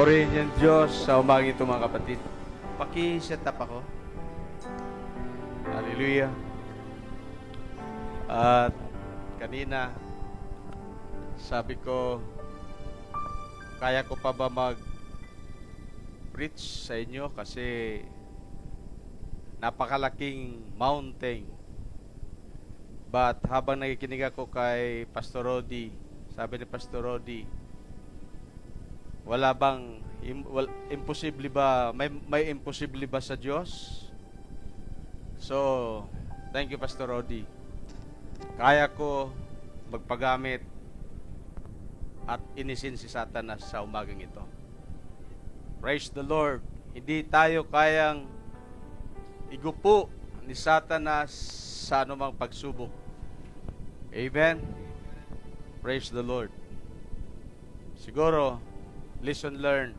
Purihin yung Diyos sa umaga ito, mga kapatid. Paki-set up ako. Hallelujah. At kanina, sabi ko, kaya ko pa ba mag-preach sa inyo kasi napakalaking mountain. But habang nakikinig ako kay Pastor Rodi, sabi ni Pastor Rodi, wala bang imposible ba, may imposible ba sa Diyos? So, thank you Pastor Rodi. Kaya ko magpagamit at inisin si Satanas sa umagang ito. Praise the Lord. Hindi tayo kayang igupo ni Satanas sa anumang pagsubok. Amen. Praise the Lord. Siguro lesson learned.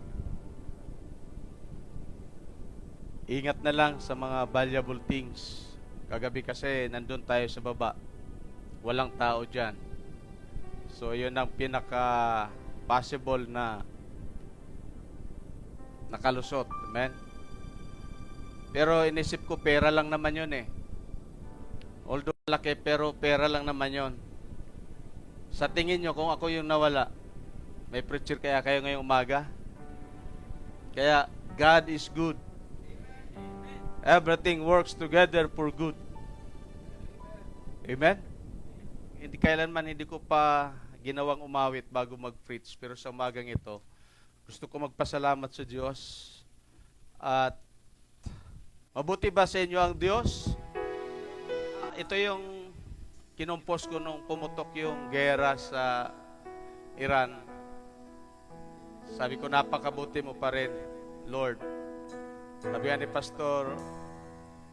Ingat na lang sa mga valuable things. Kagabi kasi nandun tayo sa baba. Walang tao dyan. So yun ang pinaka possible na nakalusot. Amen. Pero inisip ko pera lang naman yun eh. Although laki pero pera lang naman yun. Sa tingin nyo kung ako yung nawala, may preacher kaya kayo ngayong umaga? Kaya, God is good. Everything works together for good. Amen? Hindi kailanman hindi ko pa ginawang umawit bago mag-preach. Pero sa umagang ito, gusto ko magpasalamat sa Diyos. At mabuti ba sa inyo ang Diyos? Ito yung kinumpos ko nung pumutok yung gera sa Iran. Sabi ko, napakabuti mo pa rin, Lord. Sabi ni Pastor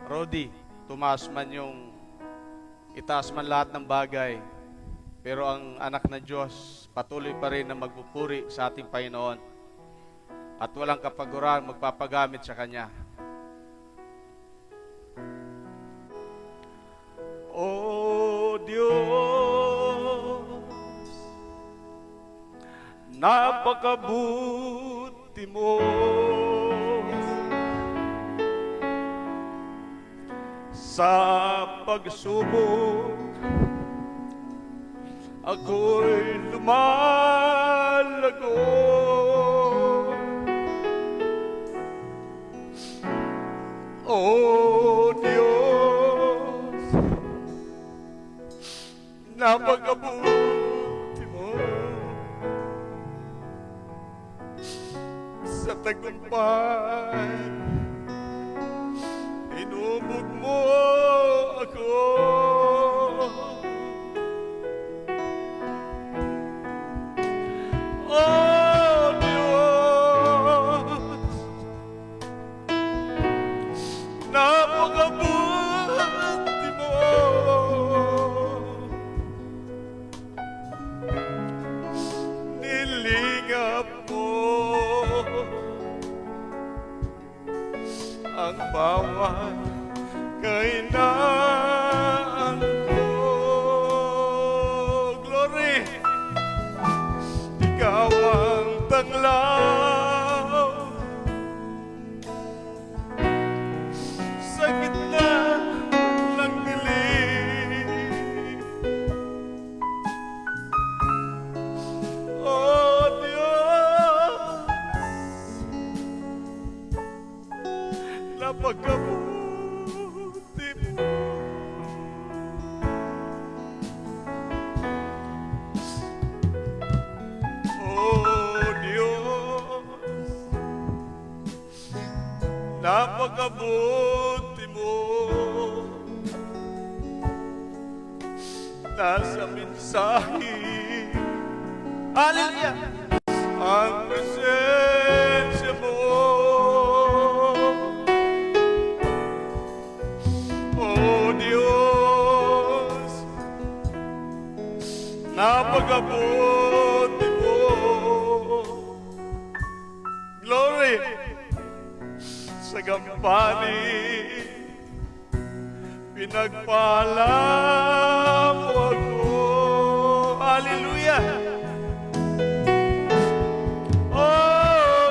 Rodi, tumaas man yung, itaas man lahat ng bagay, pero ang anak ng Diyos patuloy pa rin na magpupuri sa ating Panginoon at walang kapaguran magpapagamit sa Kanya. O Diyos, napakabuti mo sa pagsubok, ako'y lumalago. O Diyos, napakabuti mo sa tagumpay, inubog mo ako. Oh Diyos, napakabuti mo nilingap mo ang bawat kainaan ko. Glory! Ikaw ang tanglaw sa gitna ng dilim. Oh Diyos, napakabuti mo. Oh Diyos, napakabuti mo. Nasa mensahe, hallelujah, ang presensya mo. Oh Diyos, napakabuti mo. Glory! Sa gampanin, pinagpala mo ako. Hallelujah! Oh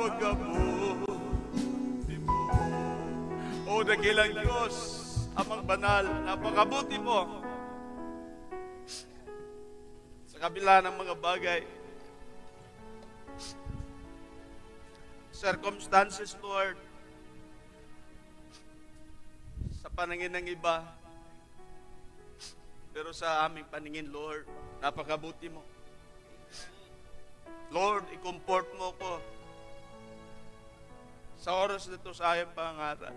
napakabuti mo. O dakilang Diyos, Amang Banal, napakabuti mo. Sa kabila ng mga bagay, circumstances, Lord, sa paningin ng iba, pero sa aming paningin, Lord, napakabuti mo. Lord, i-comfort mo ko sa oras na ito sa aking pangaral.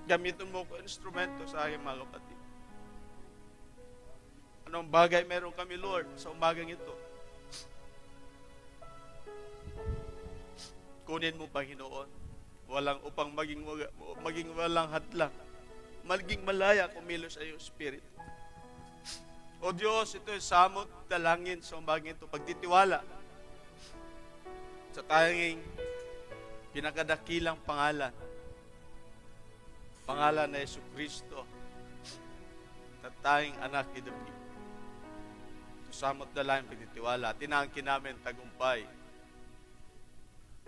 Gamitin mo ko instrumento sa aking mga kapatid. Anong bagay meron kami, Lord, sa umagang ito? Kunin mo, Panginoon, walang upang maging walang hadlang, maging malaya kumilos sa iyong Spirit. O Diyos, ito ay samot dalangin sa umagang ito, pagtitiwala sa tanging pinakadakilang pangalan na Jesucristo, na tanging anak ni David. Ito samot dalangin, pagtitiwala, tinangkin namin tagumpay.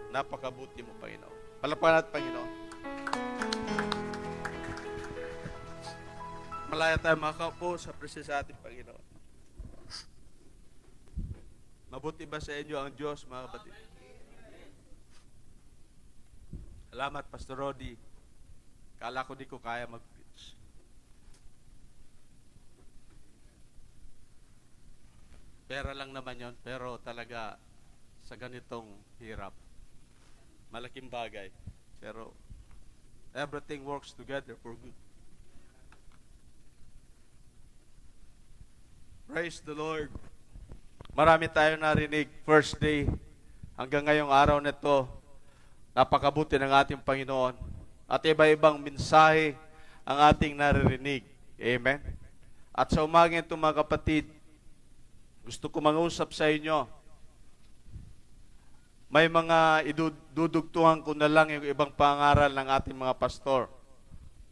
Napakabuti mo, Panginoon. Palapakan natin, Panginoon. Malaya tayo makaupo sa presensya ating Panginoon. Mabuti ba sa inyo ang Diyos, mga kapatid? Salamat, Pastor Rodi. Kala ko di ko kaya mag-preach. Pera lang naman yon, pero talaga sa ganitong hirap, malaking bagay. Pero everything works together for good. Praise the Lord. Marami tayo narinig first day hanggang ngayong araw na ito. Napakabuti ng ating Panginoon. At iba-ibang mensahe ang ating naririnig. Amen? At sa umaga ito, mga kapatid, gusto ko mag-usap sa inyo. May mga idudugtungan ko na lang yung ibang pangaral ng ating mga pastor.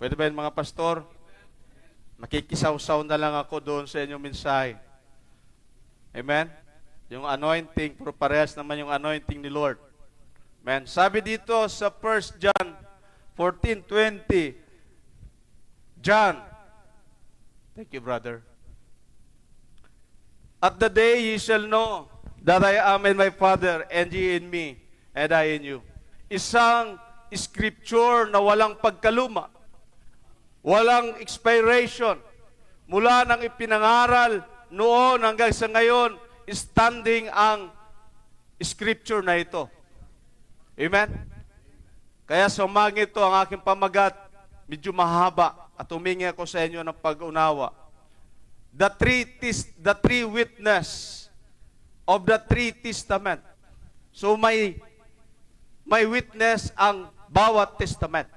Pwede ba yun, mga pastor? Makikisaw-saw na lang ako doon sa inyong mensahe. Amen? Yung anointing, pero parehas naman yung anointing ni Lord. Amen? Sabi dito sa 1 John 14:20, John, thank you, brother. At the day ye shall know that I am in my Father, and ye in me, and I in you. Isang scripture na walang pagkaluma, walang expiration, mula nang ipinangaral noon hanggang sa ngayon, standing ang scripture na ito. Amen? Kaya sa umaga ito, ang aking pamagat, medyo mahaba, at humingi ako sa inyo ng pag-unawa. The three witness of the three testament. So may witness ang bawat testament.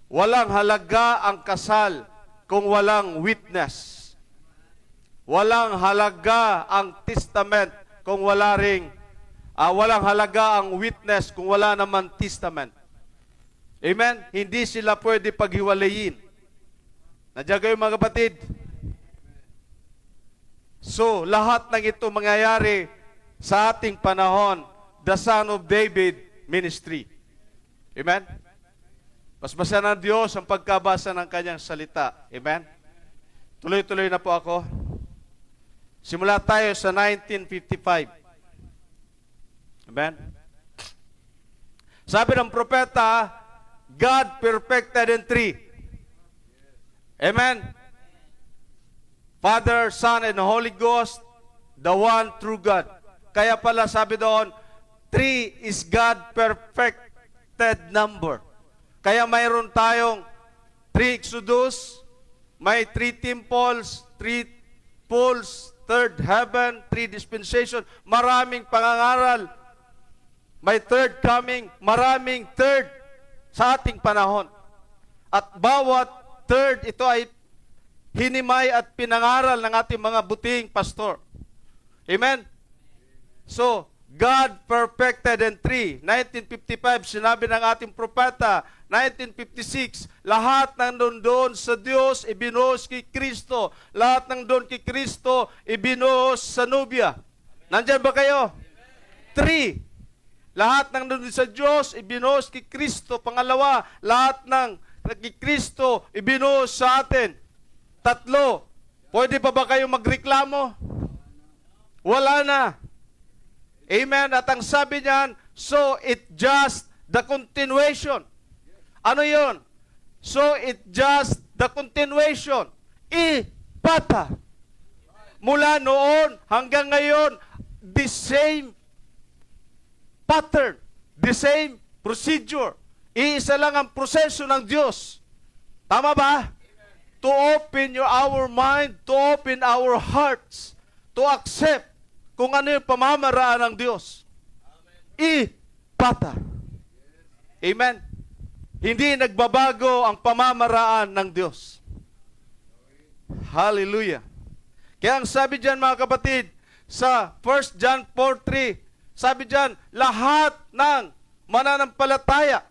Walang halaga ang kasal kung walang witness. Walang halaga ang testament kung walang halaga ang witness kung wala naman testament. Amen? Hindi sila pwede paghiwalayin. Nandiyan kayo, mga kapatid? So, lahat ng ito mangyayari sa ating panahon, the Son of David ministry. Amen? Paspasan ng Diyos ang pagkabasa ng kanyang salita. Amen? Tuloy-tuloy na po ako. Simula tayo sa 1955. Amen? Sabi ng propeta, God perfected in three. Amen? Father, Son, and Holy Ghost, the one true God. Kaya pala sabi doon, 3 is God perfected number. Kaya mayroon tayong 3 Exodus, may 3 temples, 3 pools, 3rd heaven, 3 dispensation, maraming pangangaral. May 3rd coming, maraming 3rd sa ating panahon. At bawat 3rd, ito ay hinimay at pinangaral ng ating mga buting pastor. Amen? So, God perfected in 3. 1955, sinabi ng ating propeta. 1956, lahat ng doon sa Diyos, ibinuhos kay Kristo. Lahat ng doon kay Kristo, ibinuhos sa nubya. Nandyan ba kayo? Three, lahat ng nandun sa Diyos, ibinuhos kay Kristo. Pangalawa, lahat ng kay Kristo, ibinuhos sa atin. Tatlo, pwede pa ba kayo magreklamo? Wala na. Amen. At ang sabi niyan, so it just the continuation. Ano yon? So it just the continuation. Ipata. Mula noon hanggang ngayon, the same pattern, the same procedure. Iisa lang ang proseso ng Diyos. Tama ba? To open our mind, to open our hearts, to accept kung ano yung pamamaraan ng Diyos. Ipata. Amen. Hindi nagbabago ang pamamaraan ng Diyos. Hallelujah. Kaya ang sabi diyan mga kapatid, sa 1 John 4:3, sabi diyan, lahat ng mananampalataya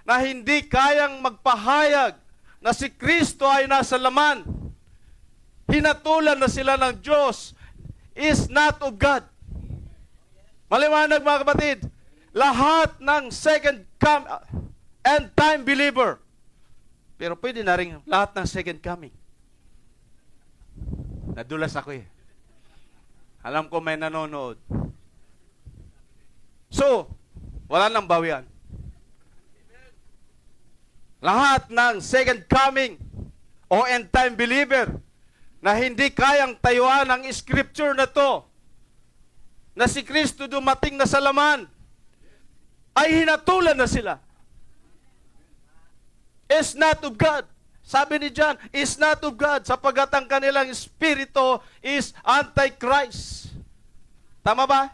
na hindi kayang magpahayag na si Kristo ay nasa laman, hinatulan na sila ng Diyos, is not of God. Maliwanag mga kapatid, lahat ng end time believer, pero pwede na rin lahat ng second coming. Nadulas ako eh. Alam ko may nanonood. So, wala nang bawian. Lahat ng second coming o end time believer na hindi kayang tayuan ang scripture na to, na si Kristo dumating na sa laman, ay hinatulan na sila. Is not of God. Sabi ni John, is not of God, sapagat ang kanilang espiritu is antichrist. Tama ba?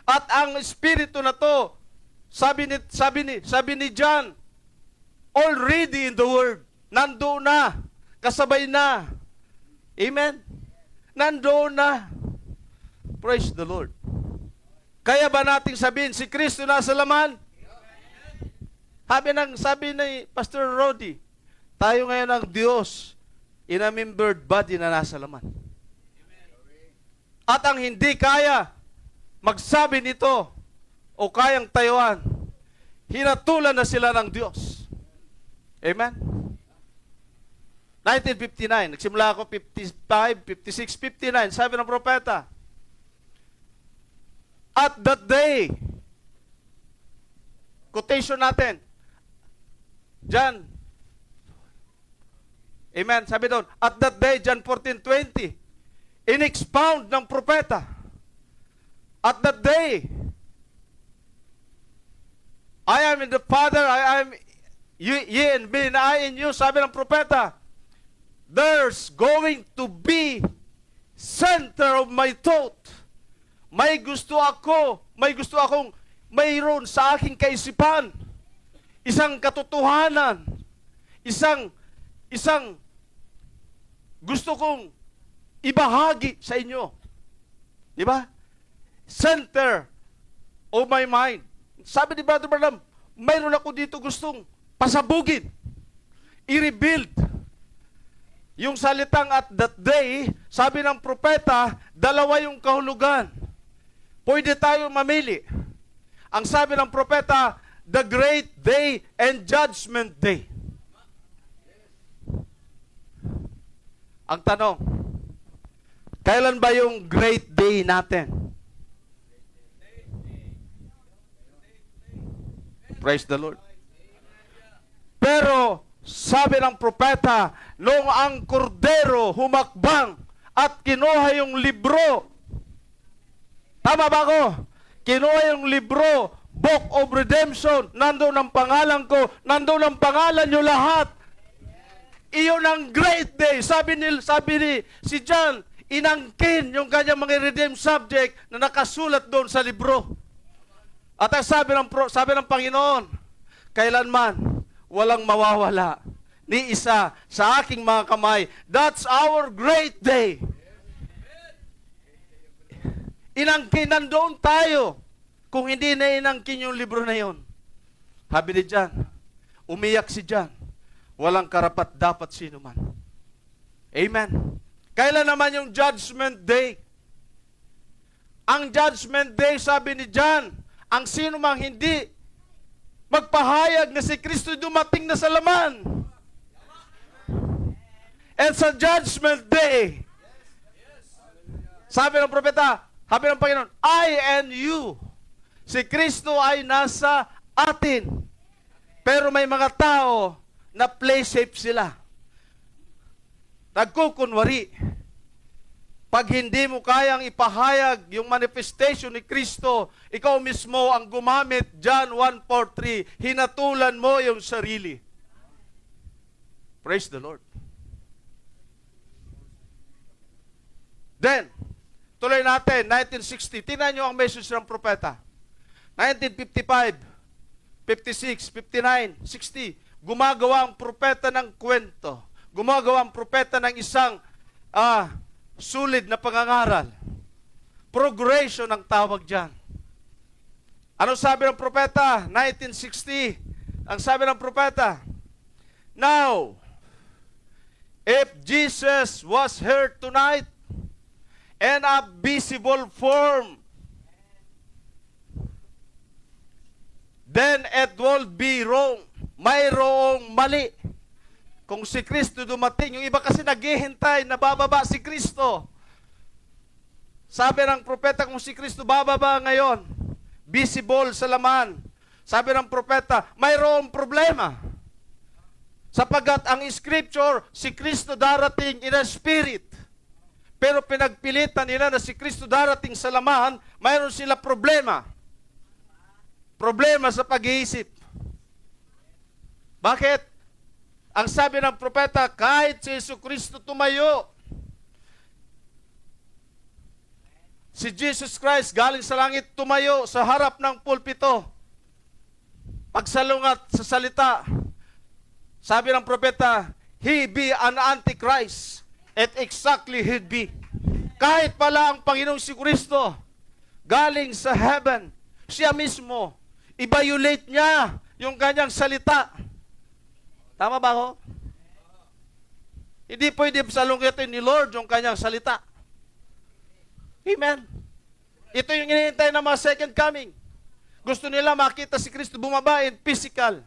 At ang espiritu na to, sabi ni John, already in the world, nandoon na, kasabay na. Amen? Nandoon na. Praise the Lord. Kaya ba nating sabihin, si Kristo nasa laman? Sabi ni Pastor Rodi, tayo ngayon ang Diyos in a membered body na nasa laman. At ang hindi kaya magsabi nito o kayang tayuan, hinatulan na sila ng Diyos. Amen? 1959, nagsimula ako 55, 56, 59, sabi ng propeta, at that day, quotation natin, John, amen, sabi doon, at that day, John 14:20, in-expound ng propeta, at that day, I am in the Father, I am ye and me, and I in you, sabi ng propeta, there's going to be center of my thought. May gusto akong mayroon sa aking kaisipan, isang katotohanan, isang gusto kong ibahagi sa inyo. Di ba? Center of my mind. Sabi ni Brother Branham, mayroon ako dito gustong pasabugin, i-rebuild. Yung salitang at that day, sabi ng propeta, dalawa yung kahulugan. Pwede tayo mamili. Ang sabi ng propeta, the great day and judgment day. Ang tanong, kailan ba yung great day natin? Praise the Lord. Pero, sabi ng propeta, noong ang kordero humakbang at kinuha yung libro, tama ba ako? Kinuha yung libro, Book of Redemption, nandoon ang pangalan ko, nandoon ang pangalan nyo lahat. Iyon ang great day. Sabi ni si John, inangkin yung kanyang mga redeemed subject na nakasulat doon sa libro. At ang sabi ng Panginoon, kailanman walang mawawala ni isa sa aking mga kamay. That's our great day. Inangkin, nandoon tayo. Kung hindi na inangkin yung libro na yon. Sabi ni John, umiyak si John, walang karapat dapat sino man. Amen. Kailan naman yung judgment day? Ang judgment day, sabi ni John, ang sino mang hindi magpahayag na si Kristo dumating na sa laman. And sa judgment day, sabi ng propeta, sabi ng Panginoon, I and you, si Kristo ay nasa atin. Pero may mga tao na play safe sila. Nagkukunwari. Pag hindi mo kayang ipahayag yung manifestation ni Kristo, ikaw mismo ang gumamit, John 1:4-3, hinatulan mo yung sarili. Praise the Lord. Then, tuloy natin, 1960. Tingnan nyo ang message ng propeta. 1955, 56, 59, 60. Gumagawa ang propeta ng kwento. Gumagawa ang propeta ng isang sulit na pangangaral. Progression ang tawag dyan. Ano sabi ng propeta? 1960. Ang sabi ng propeta, now, if Jesus was here tonight in a visible form, then it will be wrong. Mayroong mali. Kung si Kristo dumating, yung iba kasi naghihintay, nabababa si Kristo. Sabi ng propeta, kung si Kristo bababa ngayon, visible sa laman. Sabi ng propeta, mayroong problema. Sapagat ang scripture, si Kristo darating in a spirit. Pero pinagpilitan nila na si Kristo darating sa laman, mayroon sila problema. Problema sa pag-iisip. Bakit? Ang sabi ng propeta, kahit si Jesucristo tumayo, si Jesus Christ galing sa langit tumayo sa harap ng pulpito, pagsalungat sa salita, sabi ng propeta, he be an antichrist, and exactly he'd be. Kahit pala ang Panginoong si Kristo galing sa heaven, siya mismo, i-violate niya yung kanyang salita. Tama ba ho? Hindi pwede salungitin ni Lord yung kanyang salita. Amen. Ito yung hinihintay ng mga second coming. Gusto nila makita si Kristo bumaba in physical.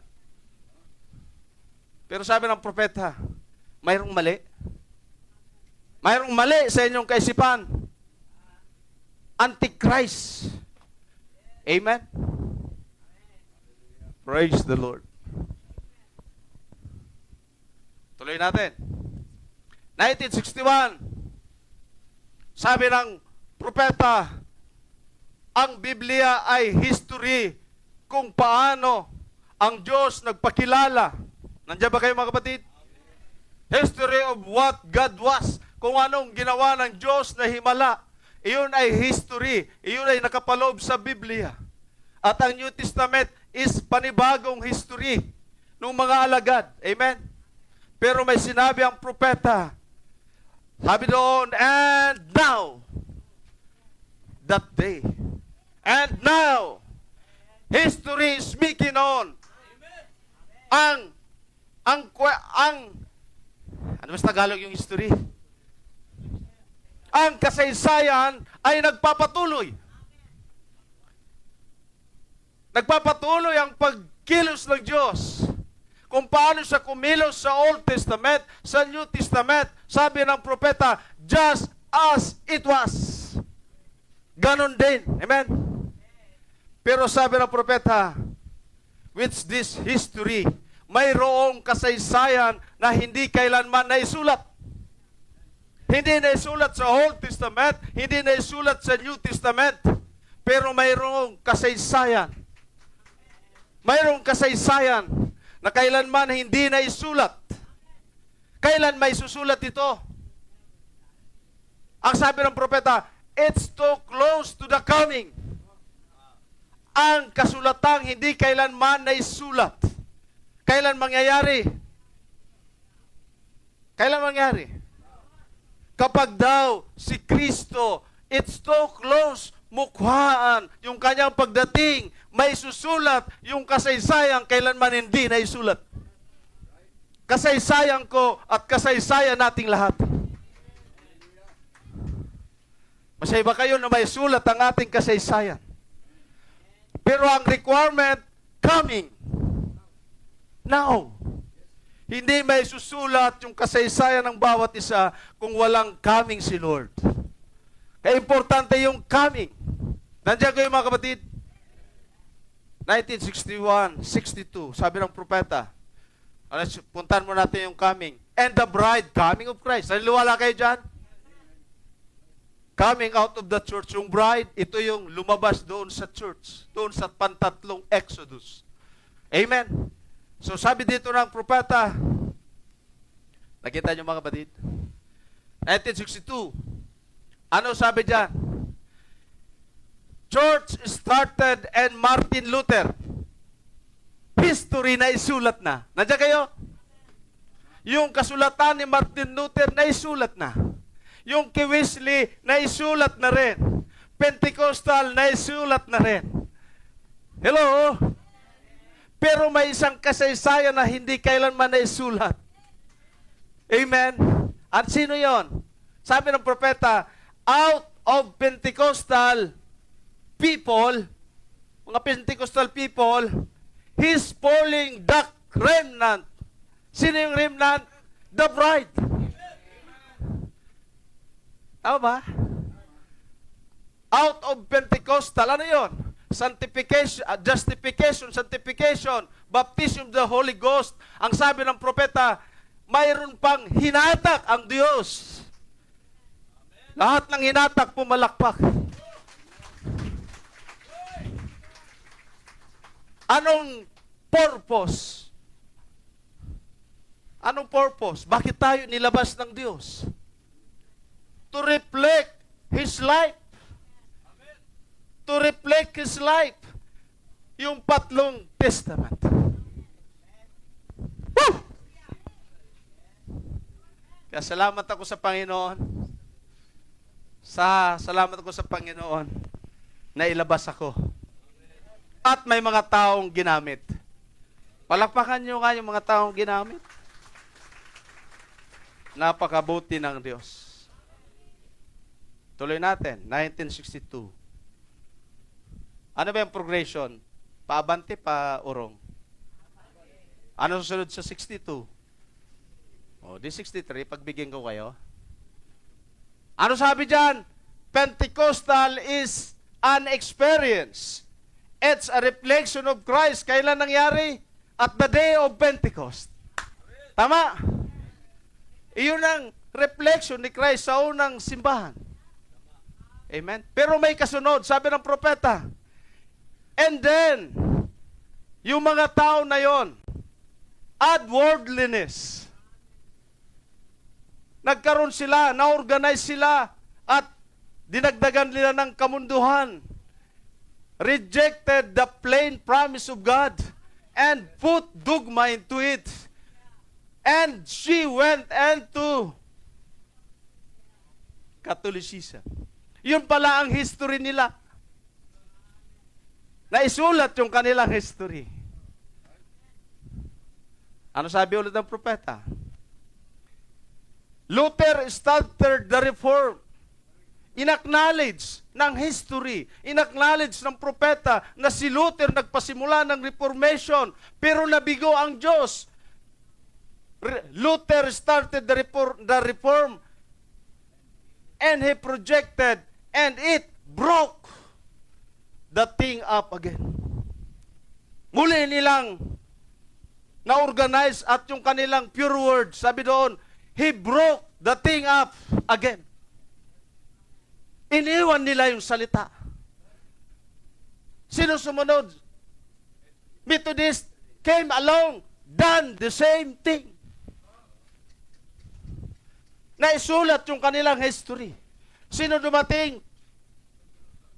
Pero sabi ng propeta, mayroong mali. Mayroong mali sa inyong kaisipan. Antichrist. Amen. Praise the Lord. Tuloy natin. 1961, sabi ng propeta, ang Biblia ay history kung paano ang Diyos nagpakilala. Nandiyan ba kayo mga kapatid? History of what God was. Kung anong ginawa ng Diyos na himala. Iyon ay history. Iyon ay nakapaloob sa Biblia. At ang New Testament is panibagong history ng mga alagad. Amen? Pero may sinabi ang propeta, sabi doon, and now, that day, and now, history is speaking on. Ang ano mas Tagalog yung history? Ang kasaysayan ay nagpapatuloy. Nagpapatuloy ang pagkilos ng Diyos. Kung paano siya kumilos sa Old Testament, sa New Testament, sabi ng propeta, just as it was. Ganon din. Amen? Pero sabi ng propeta, with this history, mayroong kasaysayan na hindi kailanman naisulat. Hindi naisulat sa Old Testament, hindi naisulat sa New Testament, pero mayroong kasaysayan. Mayroong kasaysayan na kailanman hindi na isulat. Kailan may susulat ito? Ang sabi ng propeta, it's too close to the coming. Ang kasulatang hindi kailanman na isulat. Kailan mangyayari? Kailan mangyayari? Kapag daw si Kristo, it's too close, mukhaan yung kanyang pagdating, may susulat yung kasaysayan kailanman hindi na isulat. Kasaysayan ko at kasaysayan nating lahat. Masaya ba kayo na may sulat ang ating kasaysayan? Pero ang requirement, coming. Now. Hindi may susulat yung kasaysayan ng bawat isa kung walang coming si Lord. Kaya importante yung coming. Nandiyan kayo mga kapatid? 1961, 62, sabi ng propeta. Puntahan mo natin yung coming. And the bride, coming of Christ. Naniniwala kayo dyan? Coming out of the church, yung bride, ito yung lumabas doon sa church, doon sa pantatlong Exodus. Amen? So sabi dito ng propeta, nakita niyo mga kapatid? 1962, ano sabi dyan? Church started and Martin Luther. History na isulat na. Nandiyan kayo? Yung kasulatan ni Martin Luther na isulat na. Yung kay Wesley na isulat na rin. Pentecostal na isulat na rin. Hello? Pero may isang kasaysayan na hindi kailanman na isulat. Amen? At sino yon? Sabi ng propeta, out of Pentecostal people, mga Pentecostal people, He's pulling the remnant. Sino yung remnant? The bride. Tama ba? Out of Pentecostal, ano yon? Sanctification, justification, sanctification, baptism of the Holy Ghost. Ang sabi ng propeta, mayroon pang hinatak ang Diyos. Lahat ng hinatak pumalakpak. Anong purpose? Anong purpose? Bakit tayo nilabas ng Diyos? To reflect His life. To reflect His life. Yung patlong testament. Woo! Kaya salamat ako sa Panginoon. Salamat ako sa Panginoon na ilabas ako. At may mga taong ginamit. Palakpakan nyo nga yung mga taong ginamit. Napakabuti ng Diyos. Tuloy natin, 1962. Ano ba yung progression? Paabante, pa urong? Ano susunod sa 62? O, di 63, pagbigyan ko kayo. Ano sabi dyan? Pentecostal is an experience. It's a reflection of Christ. Kailan nangyari? At the day of Pentecost. Tama? Iyon ang reflection ni Christ sa unang simbahan. Amen? Pero may kasunod, sabi ng propeta. And then, yung mga tao na yon, add worldliness. Nagkaroon sila, na-organize sila, at dinagdagan nila ng kamunduhan. Rejected the plain promise of God and put dogma into it. And she went into Catholicism. Yun pala ang history nila. Naisulat yung kanilang history. Ano sabi ulit ng propeta? Luther started the reform. Inacknowledge ng history, inacknowledge ng propeta na si Luther nagpasimula ng Reformation, pero nabigo ang Diyos. Luther started the reform and he projected and it broke the thing up again. Muli nilang na-organize at yung kanilang pure word, sabi doon, he broke the thing up again. Iniwan nila yung salita. Sino sumunod? Methodist came along, done the same thing. Naisulat yung kanilang history. Sino dumating?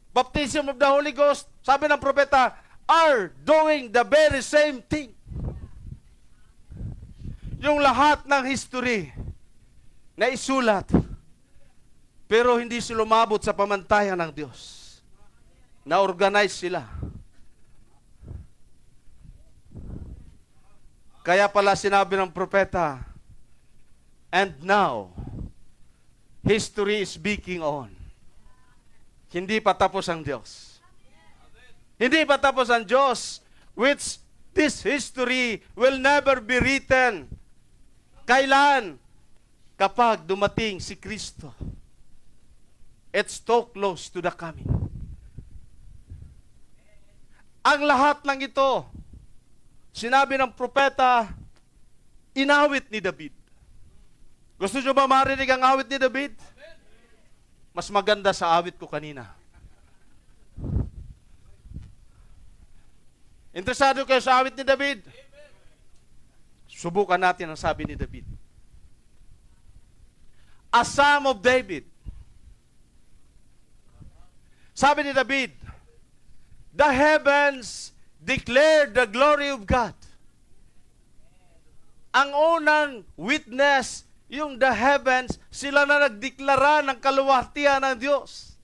Baptism of the Holy Ghost, sabi ng propeta, are doing the very same thing. Yung lahat ng history na isulat, pero hindi sila lumabot sa pamantayan ng Diyos. Na-organize sila. Kaya pala sinabi ng propeta, and now, history is speaking on. Hindi pa tapos ang Diyos. Hindi pa tapos ang Diyos, which this history will never be written. Kailan? Kapag dumating si Kristo. It's so close to the coming. Ang lahat ng ito, sinabi ng propeta, inawit ni David. Gusto nyo ba marinig ang awit ni David? Mas maganda sa awit ko kanina. Interesado kayo sa awit ni David? Subukan natin ang sabi ni David. A Psalm of David. Sabi ni David, the heavens declare the glory of God. Ang unang witness, yung the heavens, sila na nagdeklara ng kaluwalhatian ng Diyos.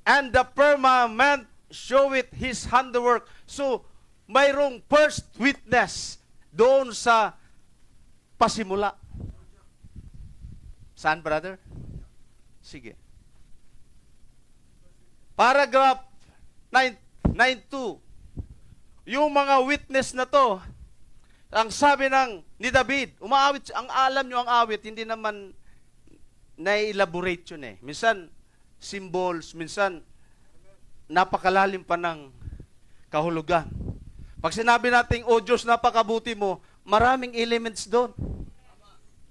And the firmament showeth His handiwork. So, mayroong first witness doon sa pasimula. Saan, brother? Sige. Paragraph 9.2. Yung mga witness na to, ang sabi ni David, umaawit, ang alam nyo ang awit, hindi naman na-elaborate yun eh. Minsan, symbols, minsan, napakalalim pa ng kahulugan. Pag sinabi natin, oh Diyos, napakabuti mo, maraming elements doon.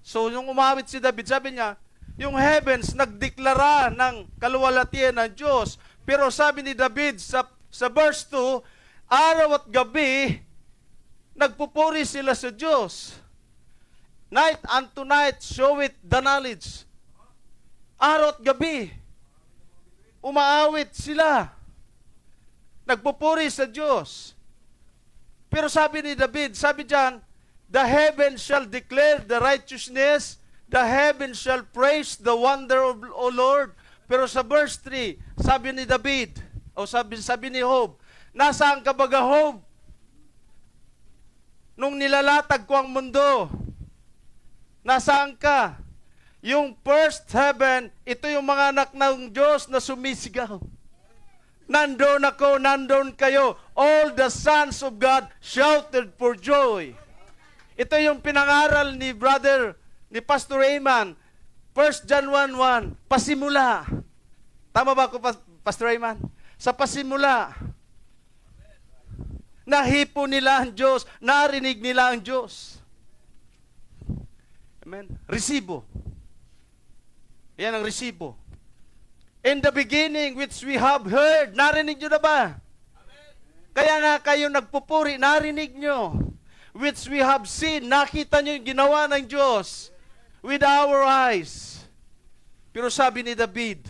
So, yung umawit si David, sabi niya, yung heavens nagdeklara ng kaluwalhatian ng Diyos. Pero sabi ni David sa verse 2, araw at gabi, nagpupuri sila sa Diyos. Night unto night showeth the knowledge. Araw at gabi, umaawit sila. Nagpupuri sa Diyos. Pero sabi ni David, sabi diyan, the heavens shall declare the righteousness, the heavens shall praise the wonder of O Lord. Pero sa verse 3, sabi ni David, o sabi ni Job, nasaan ka ba, Job? Nung nilalatag ko ang mundo, nasaan ka? Yung first heaven, ito yung mga anak ng Diyos na sumisigaw. Nandun ako, nandun kayo. All the sons of God shouted for joy. Ito yung pinangaral ni Pastor Ayman. 1 John 1:1, pasimula. Tama ba ako, Pastor Ayman? Sa pasimula, nahipo nila ang Diyos, narinig nila ang Diyos. Amen? Resibo. Yan ang resibo. In the beginning, which we have heard, narinig nyo na ba? Amen. Kaya nga kayo nagpupuri, narinig nyo. Which we have seen, nakita nyo yung ginawa ng Diyos with our eyes. Pero sabi ni David,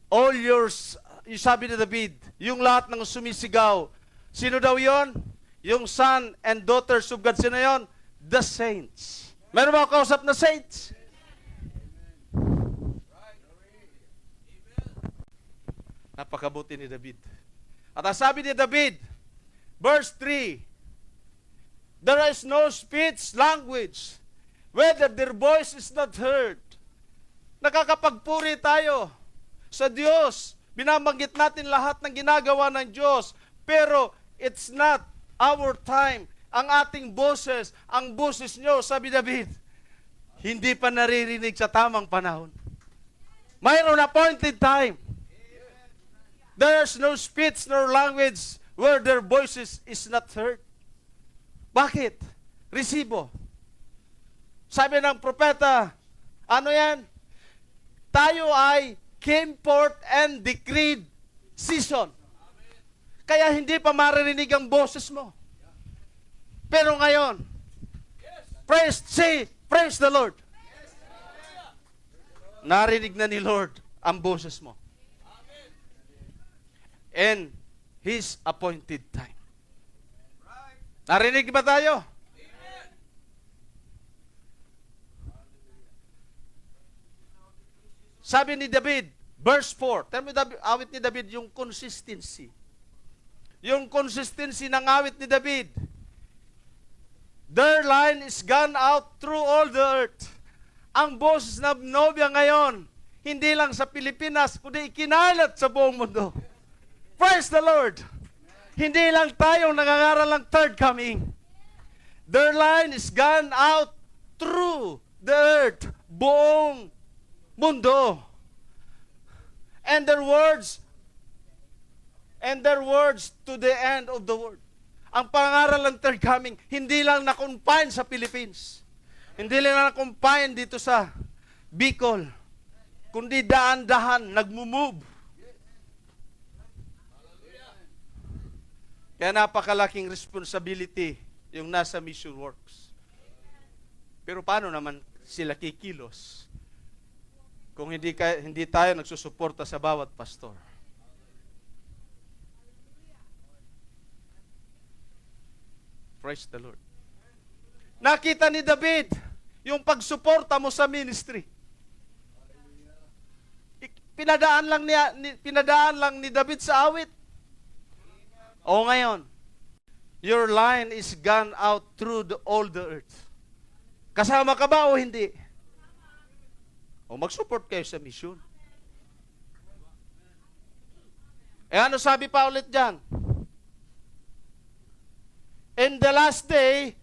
all yours, sabi ni David, yung lahat ng sumisigaw, sino daw yon? Yung son and daughters of God, sino yon? The saints. Meron ba kausap na saints? Napakabuti ni David. At ang sabi ni David, verse 3, there is no speech, language, whether their voice is not heard. Nakakapagpuri tayo sa Diyos. Binabanggit natin lahat ng ginagawa ng Diyos. Pero it's not our time. Ang ating boses, ang boses nyo, sabi David, hindi pa naririnig sa tamang panahon. Mayroon appointed time. There's no speech nor language where their voices is not heard. Bakit? Resibo. Sabi ng propeta, ano yan? Tayo ay came forth and decreed season. Kaya hindi pa maririnig ang boses mo. Pero ngayon, praise the Lord. Narinig na ni Lord ang boses mo. And His appointed time. Narinig ba tayo? Sabi ni David, verse 4, awit ni David, yung consistency. Yung consistency ng awit ni David. Their line is gone out through all the earth. Ang boses ng nobya ngayon, hindi lang sa Pilipinas, kundi ikinalat sa buong mundo. Praise the Lord! Hindi lang tayong nangangaral ng third coming. Their line is gone out through the earth, buong mundo. And their words to the end of the world. Ang pangaral ng third coming, hindi lang na-confine sa Philippines. Hindi lang na-confine dito sa Bicol. Kundi daan-dahan, nagmumove. Kaya napakalaking responsibility yung nasa mission works. Pero paano naman sila kikilos kung hindi tayo nagsusuporta sa bawat pastor? Praise the Lord. Nakita ni David yung pagsuporta mo sa ministry. Pinadaan lang ni David sa awit. O ngayon, your line is gone out through all the earth. Kasama ka ba o hindi? O mag-support kayo sa mission. Ano sabi pa ulit dyan? In the last day,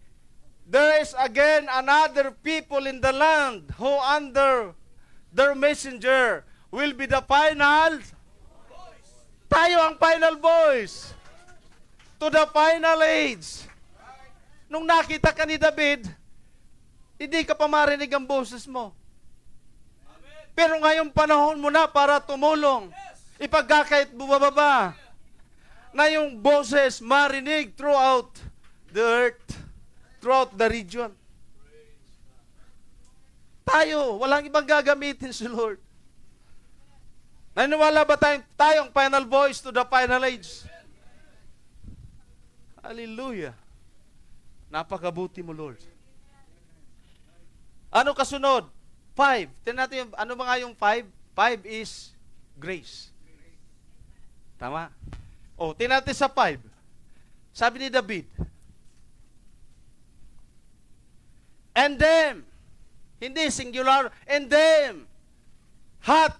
there is again another people in the land who under their messenger will be the final. Tayo ang final voice to the final age. Nung nakita ka ni David, hindi ka pa marinig ang boses mo. Pero ngayong panahon mo na para tumulong, ipagkakait bumababa, na yung boses marinig throughout the earth, throughout the region. Tayo, walang ibang gagamitin si Lord. Naniniwala ba tayong final voice to the final age? Hallelujah. Napakabuti mo, Lord. Ano kasunod? 5. Tingnan natin, ano ba nga yung 5? 5 is grace. Tama? Tingnan natin sa 5. Sabi ni David, and them, hindi singular, and them, hath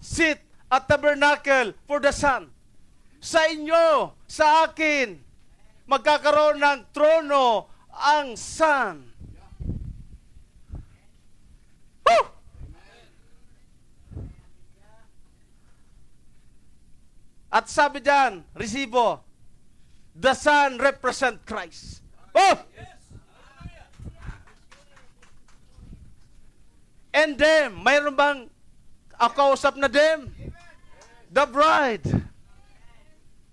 sit at tabernacle for the Son. Sa inyo, sa akin, magkakaroon ng trono ang Son. Woo! At sabi diyan, resibo, the Son represent Christ. Oh! And them, mayroon bang kausap na them? The bride.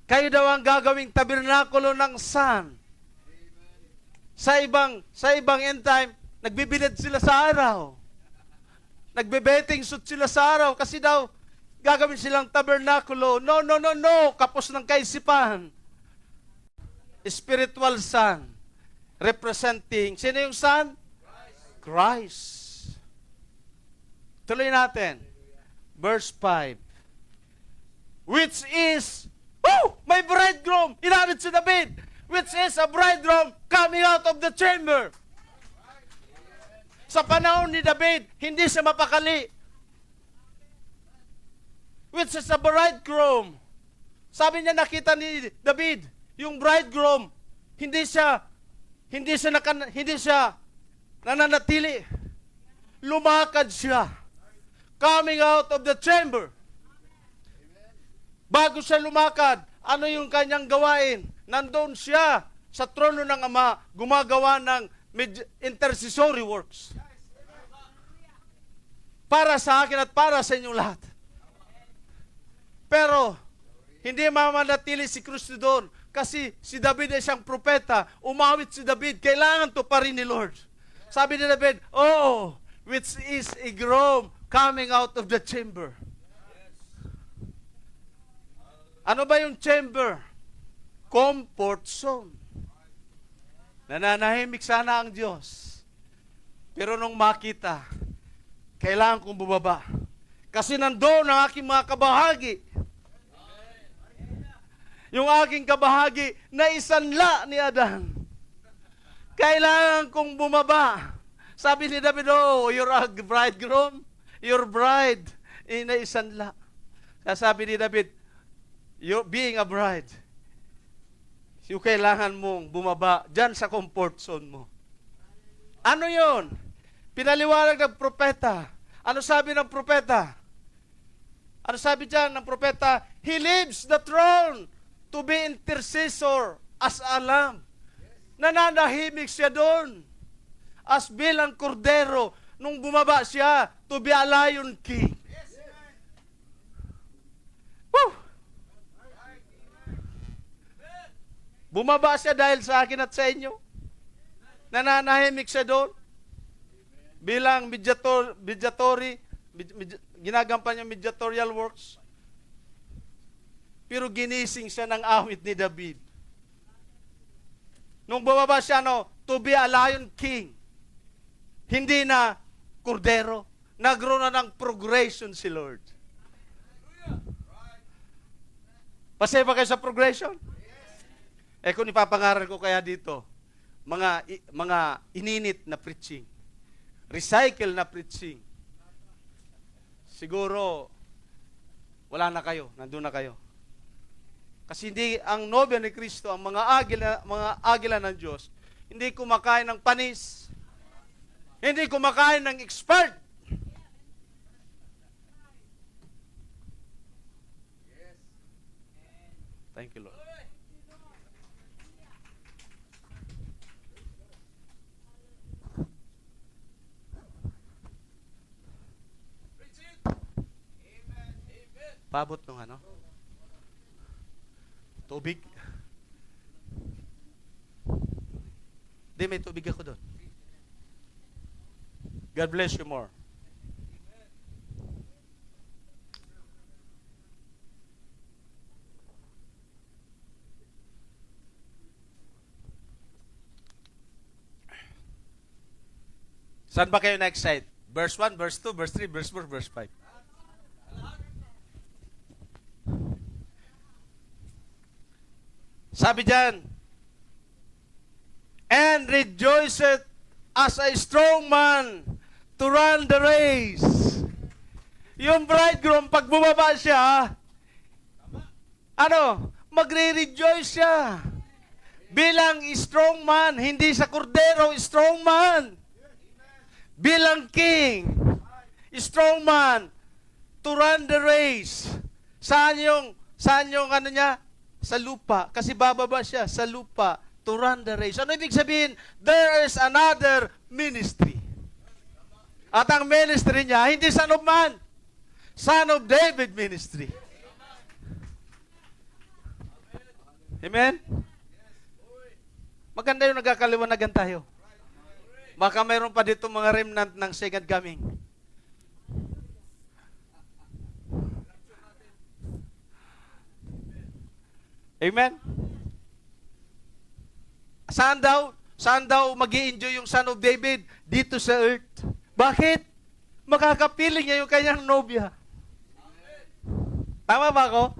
Kayo daw ang gagawing tabernakulo ng Son. Sa ibang end time, nagbibilad sila sa araw. Nagbe-betting suit sila sa araw kasi daw gagawin silang tabernakulo. No. Kapos ng kaisipan. Spiritual Son. Representing. Sino yung Son? Christ. Tuloy natin. Verse 5. Which is, my bridegroom. Inanod si David. Which is a bridegroom coming out of the chamber. Sa panahon ni David, hindi siya mapakali. Which is a bridegroom. Sabi niya, nakita ni David, yung bridegroom, hindi siya nananatili. Lumakad siya. Coming out of the chamber. Bago siya lumakad, ano yung kanyang gawain? Nandoon siya sa trono ng Ama, gumagawa ng intercessory works. Para sa akin at para sa inyong lahat. Pero, hindi mamanatili si Kristo doon. Kasi si David ay siyang propeta. Umawit si David, kailangan to pa rin ni Lord. Sabi ni David, which is a groom coming out of the chamber. Ano ba yung chamber? Comfort zone. Nananahimik sana ang Diyos. Pero nung makita, kailangan kong bumaba. Kasi nandoon ang aking mga kabahagi. Yung aking kabahagi na isanla ni Adan. Kailangan kong bumaba. Sabi ni David, you're a bridegroom, your bride Inaisanla. Sabi ni David, you being a bride, yung kailangan mong bumaba dyan sa comfort zone mo. Ano yon? Pinaliwanag ng propeta. Ano sabi ng propeta? Ano sabi dyan ng propeta? He leaves the throne to be intercessor as a lamb. Nananahimik siya doon. As bilang kordero, nung bumaba siya to be a lion king. Woo! Bumaba siya dahil sa akin at sa inyo. Nananahimik siya doon. Bilang ginagampan niya mediatorial works. Pero ginising siya ng awit ni David. Nung bumaba siya, to be a lion king. Hindi na kordero. Nagkaroon na ng progression si Lord. Pasaya ba kayo sa progression? Kung ipapangaral ko kaya dito, mga ininit na preaching, recycle na preaching, siguro, wala na kayo, nandun na kayo. Kasi hindi, ang nobya ni Kristo, ang mga agila ng Diyos, hindi kumakain ng panis, hindi kumakain ng expert. Thank you, Lord. Pabot nung tubig. Di, may tubig ako doon. God bless you more. Saan ba kayo na-excite? Verse 1, verse 2, verse 3, verse 4, verse 5. Sabi dyan, and rejoiceth as a strong man to run the race. Yung bridegroom, pag bumaba siya, magre-rejoice siya. Bilang strong man, hindi sa kordero, strong man. Bilang king, strong man, to run the race. Saan yung niya? Sa lupa. Kasi bababa siya sa lupa to run the race. Ano ibig sabihin? There is another ministry. At ang ministry niya, hindi Son of Man. Son of David ministry. Amen? Maganda yung nagkakaliwanagan tayo. Baka mayroon pa dito mga remnant ng second coming. Amen? Saan daw mag-i-enjoy yung Son of David? Dito sa earth. Bakit? Makakapiling niya yung kanyang nobya. Tama ba ako?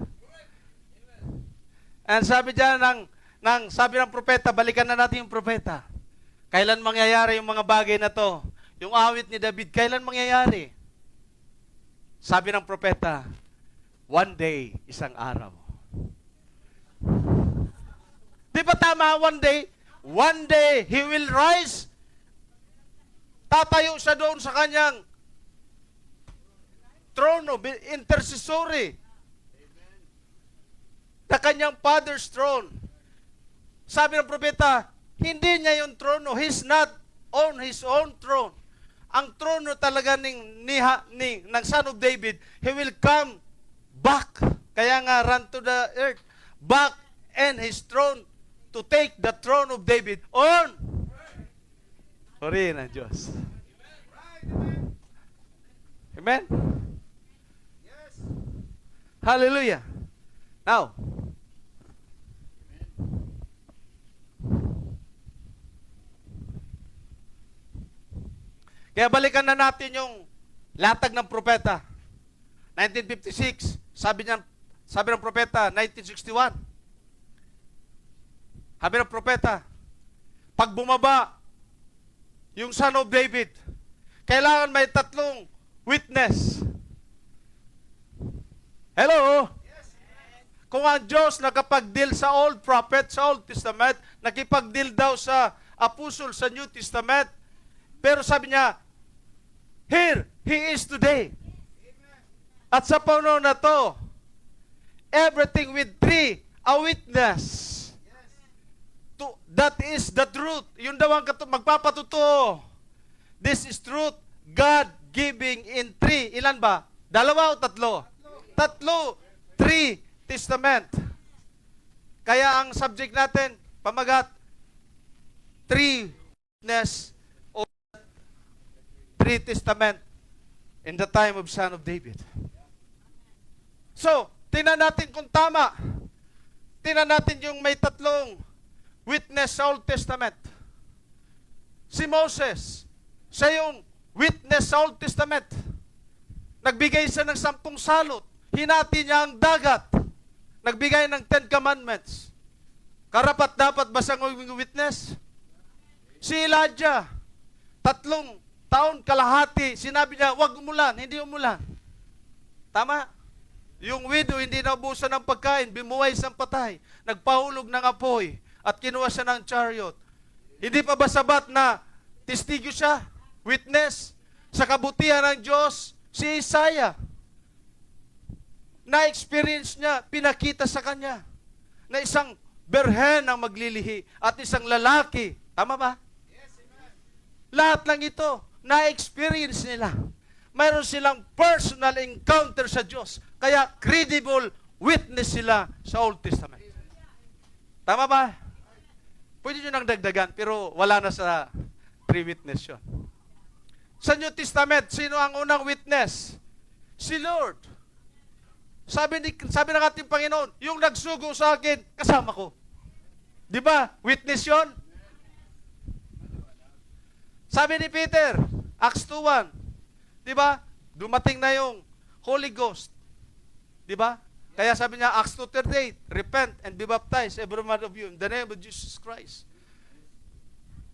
And sabi dyan sabi ng propeta, balikan na natin yung propeta. Kailan mangyayari yung mga bagay na to? Yung awit ni David, kailan mangyayari? Sabi ng propeta, one day, isang araw. Di ba tama, one day? One day, he will rise. Tatayo siya doon sa kanyang trono, intercessory. Sa kanyang father's throne. Sabi ng propeta, hindi niya yung trono. He's not on his own throne. Ang trono talaga ng Son of David, he will come back. Kaya nga, run to the earth. Back and his throne to take the throne of David on. Purihin ang Diyos. Amen? Yes. Hallelujah. Now, kaya balikan na natin yung latag ng propeta. 1956, sabi ng propeta, 1961. Sabi ng propeta, pag bumaba yung Son of David, kailangan may tatlong witness. Hello? Kung ang Diyos nakapag-deal sa Old Prophet, sa Old Testament, nakipag-deal daw sa Apostle sa New Testament, pero sabi niya, here, He is today. At sa panahon na to, everything with three, a witness. That is the truth. Yun daw ang magpapatuto. This is truth. God giving in three. Ilan ba? Dalawa o tatlo? Tatlo. Three testament. Kaya ang subject natin, pamagat, three witness o three testament in the time of Son of David. So, tingnan natin kung tama. Tingnan natin yung may tatlong witness sa Old Testament. Si Moses, siya yung witness sa Old Testament. Nagbigay siya ng 10 salot. Hinati niya ang dagat. Nagbigay ng 10 commandments. Karapat dapat ba siyang witness? Si Elijah, 3 taon kalahati, sinabi niya, wag umulan, hindi umulan. Tama? Yung widow, hindi naubusan ng pagkain, bimuhay siyang patay, nagpahulog ng apoy, at kinuha siya ng chariot. Hindi pa ba sabat na testigo siya? Witness? Sa kabutihan ng Diyos, si Isaiah, na-experience niya, pinakita sa kanya, na isang berhen ang maglilihi, at isang lalaki. Tama ba? Lahat lang ito, na-experience nila. Mayroon silang personal encounter sa Diyos. Kaya credible witness sila sa Old Testament. Tama ba? Pwede nyo nang dagdagan, pero wala na sa pre-witness yun. Sa New Testament, sino ang unang witness? Si Lord. Sabi ng ating Panginoon, yung nagsugo sa akin, kasama ko. Di ba? Witness yun? Sabi ni Peter, Acts 2:1, di ba? Dumating na yung Holy Ghost. Di ba? Kaya sabi niya, Acts 2:38, repent and be baptized, every one of you, in the name of Jesus Christ.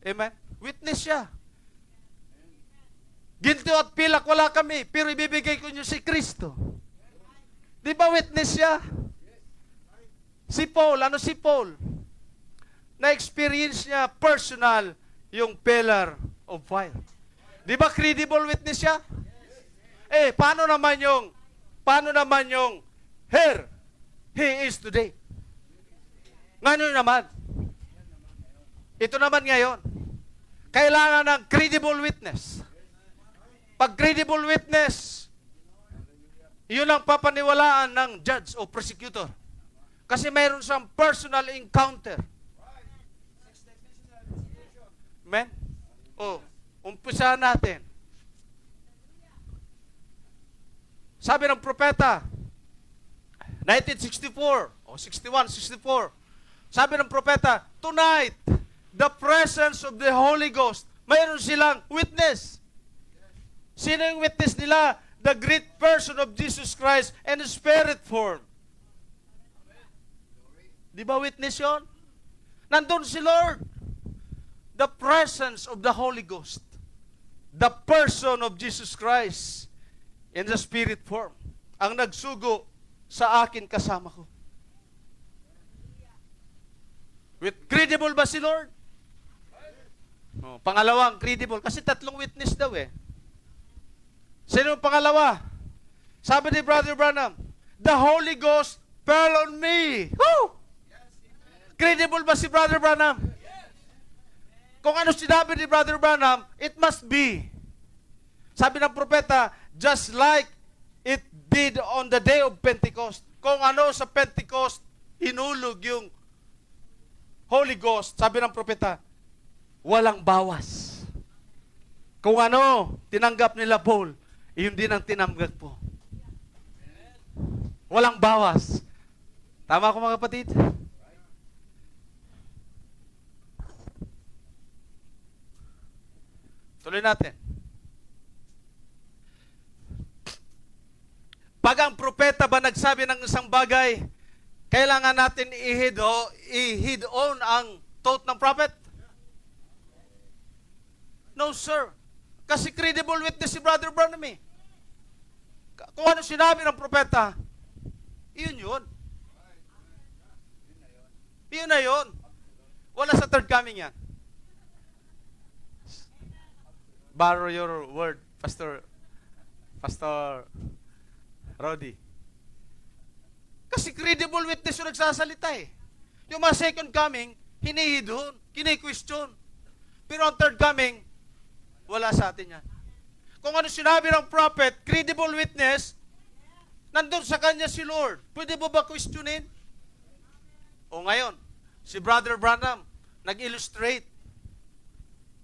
Amen? Witness siya. Ginto at pilak, wala kami, pero ibibigay ko niyo si Kristo. Di ba witness siya? Si Paul, ano si Paul? Na-experience niya personal yung pillar of fire. Di ba credible witness siya? Paano naman yung here, He is today. Ngayon naman. Ito naman ngayon. Kailangan ng credible witness. Pag credible witness, yun ang papaniwalaan ng judge o prosecutor. Kasi mayroon siyang personal encounter. Amen? Umpisahan natin. Sabi ng propeta, 1964, o 61, 64, sabi ng propeta, tonight, the presence of the Holy Ghost, mayroon silang witness. Sino yung witness nila? The great person of Jesus Christ and His Spirit form. Di ba witness yun? Nandun si Lord. The presence of the Holy Ghost. The person of Jesus Christ in the Spirit form. Ang nagsugo sa akin kasama ko. Credible ba si Lord? Pangalawang, credible. Kasi 3 witness daw eh. Sino ang pangalawa? Sabi ni Brother Branham, the Holy Ghost fell on me. Woo! Credible ba si Brother Branham? Kung ano sinabi ni Brother Branham, it must be. Sabi ng propeta, just like it did on the day of Pentecost. Kung ano sa Pentecost, hinulog yung Holy Ghost, sabi ng propeta, walang bawas. Kung ano, tinanggap nila Paul, yun din ang tinanggap po. Walang bawas. Tama ko mga kapatid? Tuloy natin. Pag ang propeta ba nagsabi ng isang bagay, kailangan natin i-heed on ang thought ng prophet? No, sir. Kasi credible witness si Brother Branham eh. Kung ano sinabi ng propeta, Iyon yun. Iyon na yun. Wala sa third coming yan. Borrow your word, Pastor Rodi. Kasi credible witness yung nagsasalita eh. Yung mga second coming, hinihidon, kini-question. Pero ang third coming, wala sa atin yan. Kung ano sinabi ng prophet, credible witness, nandun sa kanya si Lord. Pwede mo ba questionin? O ngayon, si Brother Branham, nag-illustrate.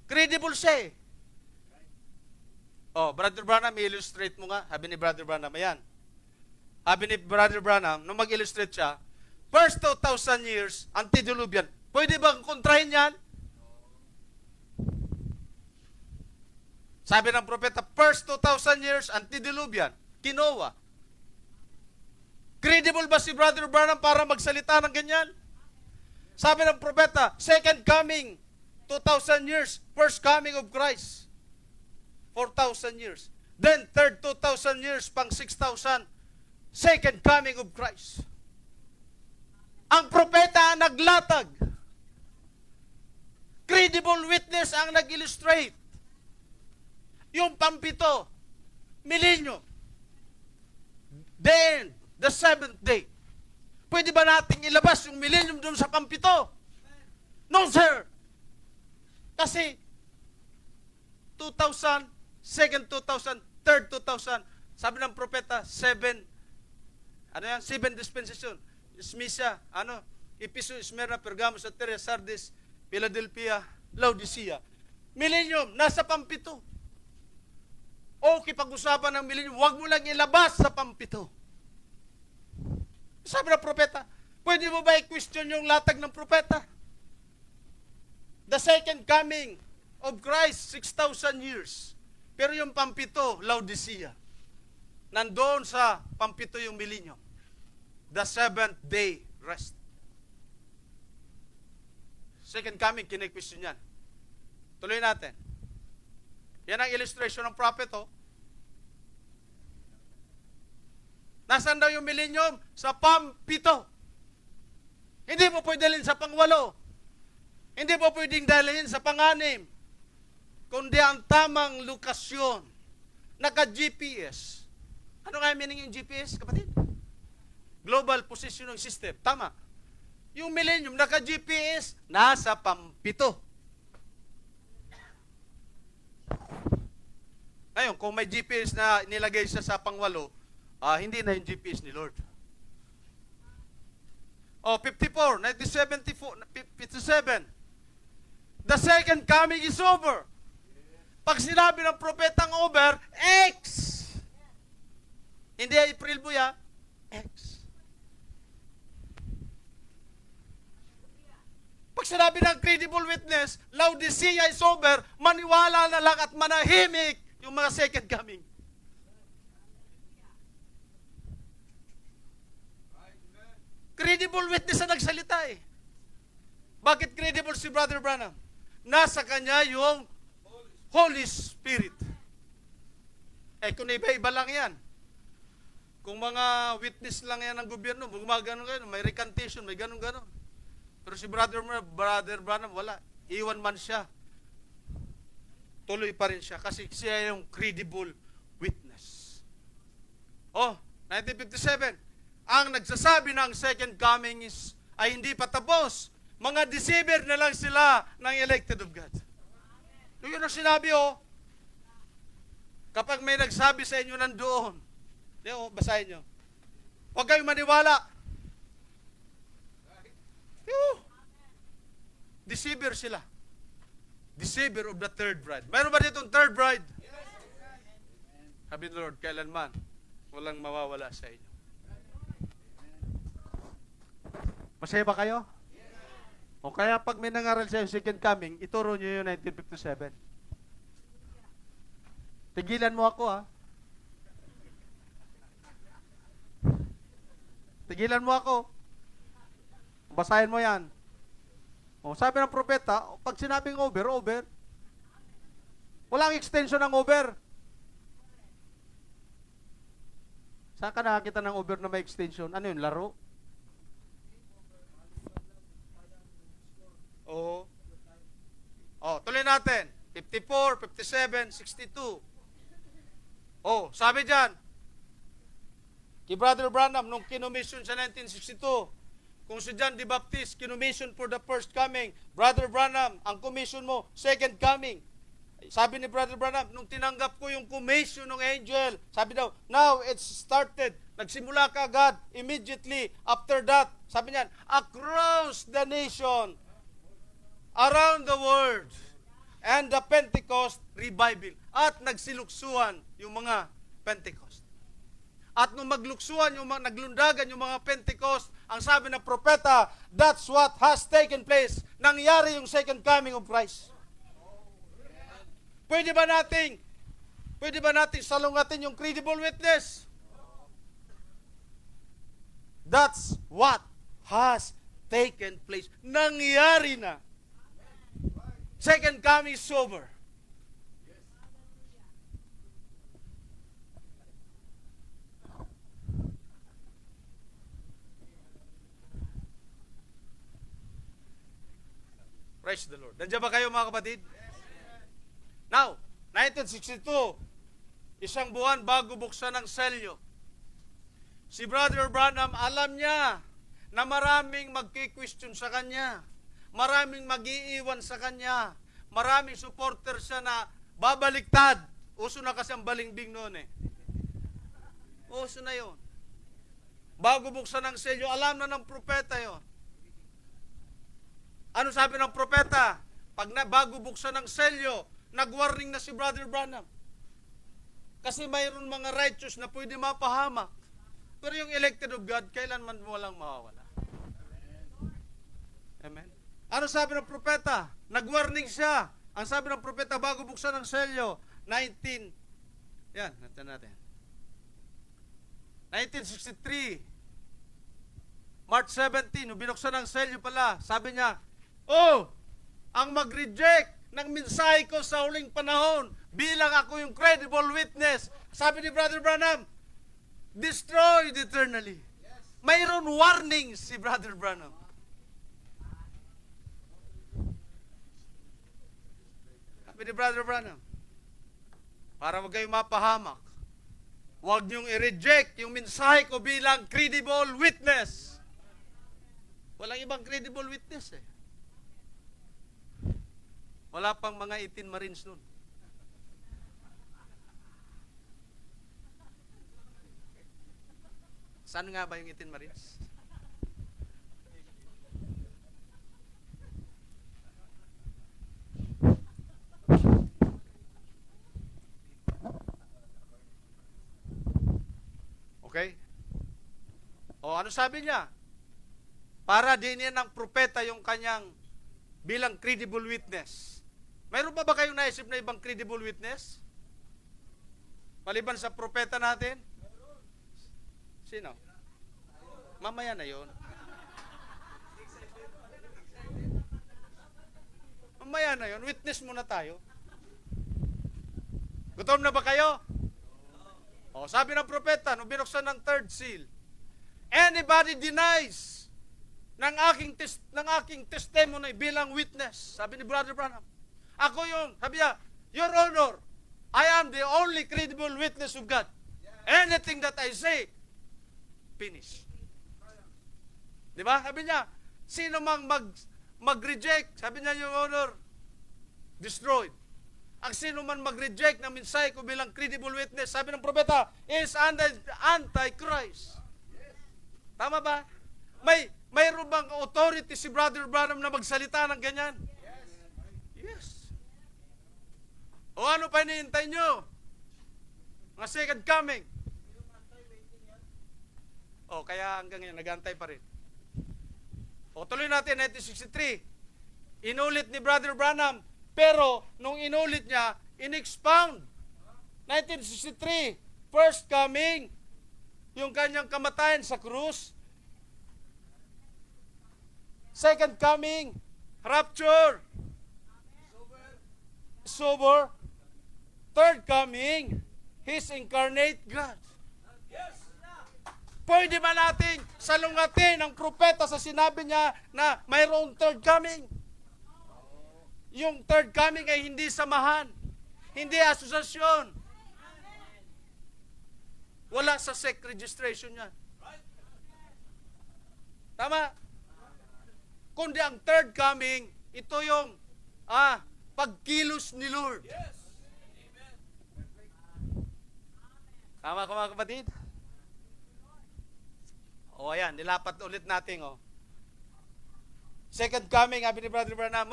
Credible siya eh. Oh, Brother Branham, i-illustrate mo nga. Sabi ni Brother Branham, ayan. Sabi ni Brother Branham, nung mag-illustrate siya, first 2,000 years, antediluvian. Pwede bang kontrahin yan? Sabi ng propeta, first 2,000 years, antediluvian. Kinoa. Credible ba si Brother Branham para magsalita ng ganyan? Sabi ng propeta, second coming, 2,000 years, first coming of Christ, 4,000 years. Then, third 2,000 years, pang 6,000, second coming of Christ. Ang propeta ang naglatag. Credible witness ang nag-illustrate. Yung pampito, millennium. Then, the seventh day. Pwede ba nating ilabas yung millennium doon sa pampito? No, sir. Kasi, 2,000, second 2,000, third 2,000. Sabi ng propeta, 7 dispensation. Smyrna, Ephesus, Smyrna, Pergamo, Thyatira, Sardis, Philadelphia, Laodicea. Millennium, nasa pampito. Okay, pag-usapan ng millennium, huwag mo lang ilabas sa pampito. Sabi ng propeta, pwede mo ba i-question yung latag ng propeta? The second coming of Christ, 6,000 years. Pero yung pampito, Laodicea. Nandoon sa pampito yung millennium. The seventh day rest. Second coming, kine-question yan. Tuloy natin. Yan ang illustration ng prophet, oh. Nasaan daw yung millennium? Sa pampito. Hindi mo pwede dalhin sa pangwalo. Hindi mo pwedeng dalhin sa panganim. Kundi ang tamang lokasyon. Naka-GPS. Ano nga meaning yung GPS, kapatid? Global Positioning System. Tama. Yung millennium, naka-GPS, nasa pampito. Ngayon, kung may GPS na nilagay siya sa pangwalo, hindi na yung GPS ni Lord. 54, 57. The second coming is over. Pag sinabi ng propetang over, X. Hindi April buya, X. Pag sinabi ng credible witness, Laodicea is over, maniwala na lang at manahimik yung mga second coming. Credible witness na nagsalita eh. Bakit credible si Brother Branham? Nasa kanya yung Holy Spirit. Kung iba-iba lang yan. Kung mga witness lang yan ng gobyerno, gumagano kayo, may recantation, may ganun-ganon. Pero si Brother Branham, wala. Iwan man siya. Tuloy pa rin siya kasi siya yung credible witness. 1957. Ang nagsasabi ng second coming ay hindi pa tapos. Mga deceiver na lang sila ng elected of God. Yun ang sinabi, Kapag may nagsabi sa inyo nandoon, basahin nyo. Huwag kayong maniwala. Deceiver sila. Deceiver of the third bride. Mayroon ba ditong third bride? Sabi ng Lord, kailanman walang mawawala sa inyo. Masaya ba kayo? O kaya pag may nangaral sa second coming, ituro nyo yung 1957. Tigilan mo ako, ha? Tigilan mo ako. Basahin mo yan. Sabi ng propeta, pag sinabing over, over. Walang extension ng over. Saan ka nakakita ng Uber na may extension? Ano yun, laro? Oo. Oh, tuloy natin. 54, 57, 62. Oh, sabi dyan, kay Brother Branham, nung kinomission sa 1962, kung si John the Baptist, kinomission for the first coming, Brother Branham, ang commission mo, second coming. Sabi ni Brother Branham, nung tinanggap ko yung commission ng angel, sabi daw, now it's started. Nagsimula ka agad, immediately after that. Sabi niyan, across the nation, around the world, and the Pentecost revival. At nagsiluksuan yung mga Pentecost. At nung magluksuan, yung mga, naglundagan yung mga Pentecost, ang sabi ng propeta, that's what has taken place. Nangyari yung second coming of Christ. Pwede ba nating salungatin yung credible witness? That's what has taken place. Nangyari na. Second coming is over. Praise the Lord. Nandiyan ba kayo mga kapatid? Now, 1962, isang buwan bago buksan ng selyo, si Brother Branham, alam niya na maraming magki-question sa kanya, maraming mag-iiwan sa kanya, maraming supporter siya na babaliktad. Uso na kasi ang balingbing noon eh. Uso na yon. Bago buksan ng selyo, alam na ng propeta yon. Ano sabi ng propeta? Bago buksan ng selyo, nag-warning na si Brother Branham. Kasi mayroon mga righteous na pwede mapahamak. Pero yung elected of God, kailanman walang mawawala. Amen. Ano sabi ng propeta? Nag-warning siya. Ang sabi ng propeta bago buksan ng selyo, 1963, March 17, nung binuksan ng selyo pala, sabi niya, ang mag-reject ng mensahe ko sa huling panahon bilang ako yung credible witness. Sabi ni Brother Branham, destroyed eternally. Mayroon warning si Brother Branham. Sabi ni Brother Branham, para wag kayo mapahamak, huwag niyong i-reject yung mensahe ko bilang credible witness. Walang ibang credible witness eh. Wala pang mga 18 Marines nun. Saan nga ba yung 18 Marines? Okay? O ano sabi niya? Para din yan ng propeta yung kanyang bilang credible witness. Mayroon ba kayong naisip na ibang credible witness? Maliban sa propeta natin? Sino? Mamaya na yon. Mamaya na yon. Witness muna tayo. Gutom na ba kayo? O, sabi ng propeta, nung binuksan ng third seal, anybody denies ng aking testimony bilang witness. Sabi ni Brother Branham, ako yun. Sabi niya, Your Honor, I am the only credible witness of God. Anything that I say, finish. Di ba? Sabi niya, sino mang mag-reject, sabi niya, Your Honor, destroyed. Ang sino man mag-reject ng mensahe ko bilang credible witness, sabi ng propeta, is anti-Christ. Tama ba? Mayroon bang authority si Brother Branham na magsalita ng ganyan? Yes. O ano pa hinihintay nyo? Mga second coming. O kaya hanggang ngayon, nag-antay pa rin. O tuloy natin, 1963. Inulit ni Brother Branham, pero nung inulit niya, in-expound. 1963, first coming, yung kanyang kamatayan sa krus. Second coming, rapture. Sober. Third coming, His incarnate God. Pwede ba nating salungatin ang propeta sa sinabi niya na mayroong third coming? Yung third coming ay hindi samahan, hindi asosasyon. Wala sa SEC registration yan. Tama? Kundi ang third coming, ito yung pagkilos ni Lord. Tama ko mga kapatid? O ayan, nilapat ulit natin. Second coming, sabi ni Brother Branham,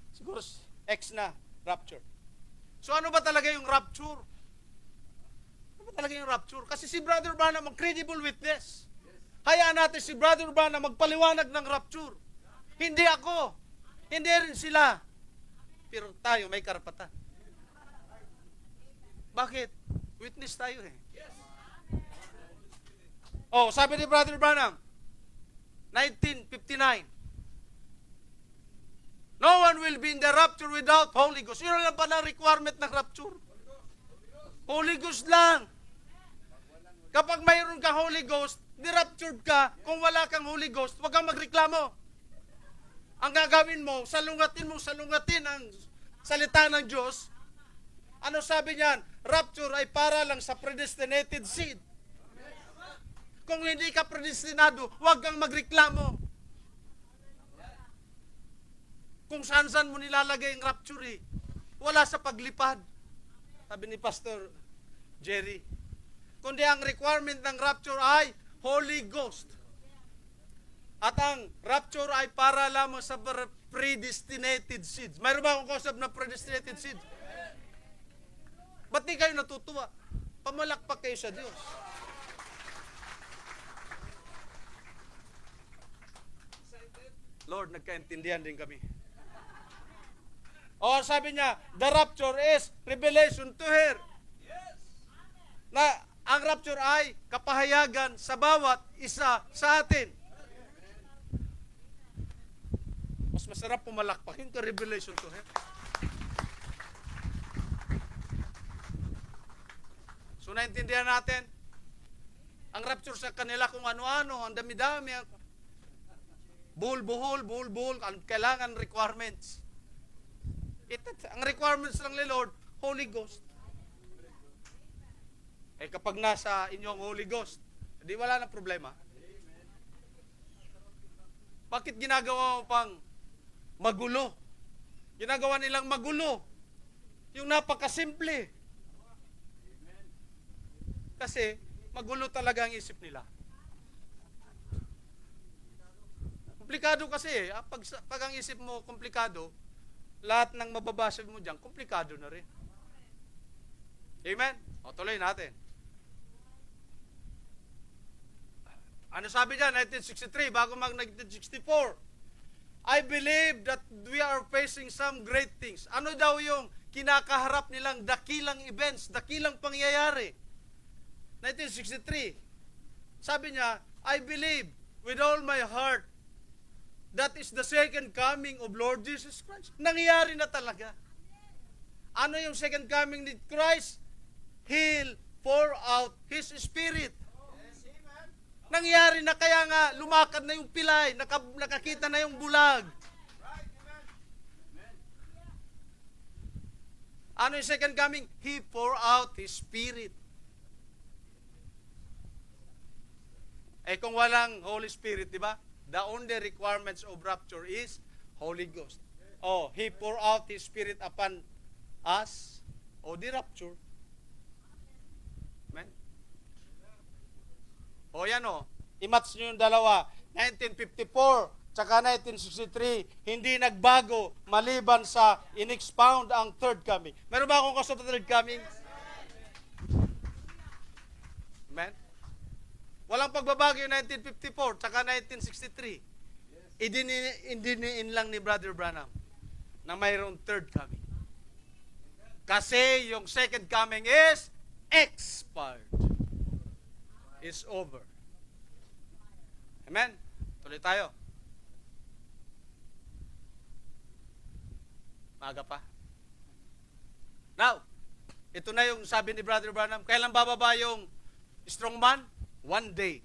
siguro X na, rapture. So ano ba talaga yung rapture? Ano ba talaga yung rapture? Kasi si Brother Branham ang credible witness. Hayaan natin si Brother Branham magpaliwanag ng rapture. Hindi ako. Hindi rin sila. Pero tayo may karapatan. Bakit? Witness tayo eh. Sabi ni Brother Branham, 1959, no one will be in the rapture without Holy Ghost. Yun lang pa ng requirement ng rapture. Holy Ghost lang. Kapag mayroon kang Holy Ghost, di-raptured ka. Kung wala kang Holy Ghost, huwag kang magreklamo. Ang gagawin mo, salungatin ang salita ng Diyos. Ano sabi niyan? Rapture ay para lang sa predestinated seed. Kung hindi ka predestinado, huwag kang magreklamo. Kung saan-saan mo nilalagay ang rapture eh. Wala sa paglipad. Sabi ni Pastor Jerry. Kundi ang requirement ng rapture ay Holy Ghost. At ang rapture ay para lamang sa predestinated seeds. Mayroon ba akong kausap na predestinated seeds? Ba't di kayo natutuwa? Pamalakpak kayo sa Diyos. Lord, nagkaintindihan din kami. Sabi niya, the rapture is revelation to her. Na ang rapture ay kapahayagan sa bawat isa sa atin. Mas masarap pumalakpakin ka revelation to her. So, naintindihan natin, ang rapture sa kanila kung ano-ano, ang dami-dami, buhol-buhol, kailangan requirements. Ang requirements lang ni Lord, Holy Ghost. Kapag nasa inyong Holy Ghost, hindi wala na problema. Bakit ginagawa mo pang magulo? Ginagawa nilang magulo. Yung napakasimple. Kasi magulo talaga ang isip nila. Komplikado kasi pag ang isip mo komplikado, lahat ng mababasa mo diyan komplikado na rin. Amen? Tuloy natin. Ano sabi diyan 1963 bago mag 1964? I believe that we are facing some great things. Ano daw yung kinakaharap nilang dakilang events, dakilang pangyayari? 1963. Sabi niya, I believe with all my heart that is the second coming of Lord Jesus Christ. Nangyayari na talaga. Ano yung second coming ni Christ? He'll pour out His Spirit. Nangyayari na, kaya nga lumakad na yung pilay, nakakita na yung bulag. Ano yung second coming? He pour out His Spirit. Kung walang Holy Spirit, di ba? The only requirements of rapture is Holy Ghost. He pour out His Spirit upon us. Di rapture. Amen? Yan i-match nyo yung dalawa. 1954 tsaka 1963, hindi nagbago maliban sa in-expound ang third coming. Meron ba akong kaso sa third coming? Amen? Walang pagbabago yung 1954 tsaka 1963. Idiniin lang ni Brother Branham na mayroong third coming. Kasi yung second coming is expired. Is over. Amen? Tuloy tayo. Maaga pa. Now, ito na yung sabi ni Brother Branham, kailan bababa yung Strong man, one day.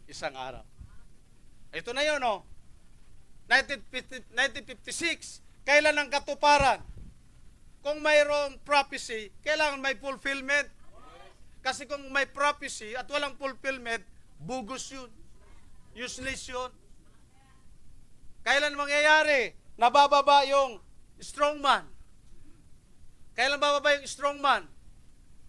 Isang araw. Ito na yun, oh. 1956, kailan ang katuparan? Kung mayroong prophecy, kailangan may fulfillment. Kasi kung may prophecy at walang fulfillment, bugos yun. Useless yun. Kailan mangyayari? Nabababa yung strong man. Kailan bababa yung strong man?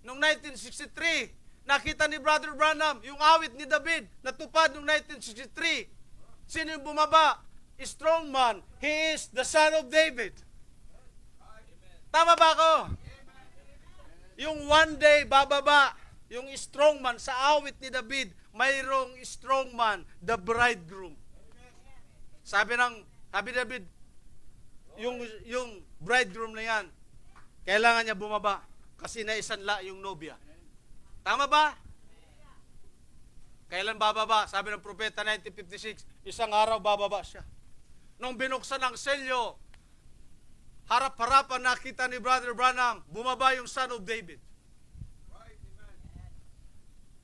Noong 1963, nakita ni Brother Branham, yung awit ni David, natupad noong 1963. Sino yung bumaba? Strong man. He is the son of David. Tama ba ako? Yung one day bababa, yung strong man sa awit ni David, mayroong strong man, the bridegroom. Sabi David, yung bridegroom na yan, kailangan niya bumaba kasi naisanla yung nobya. Tama ba? Kailan bababa? Sabi ng propeta 1956, isang araw bababa siya. Nung binuksan ang selyo, harap-harapan nakita ni Brother Branham, bumaba yung son of David.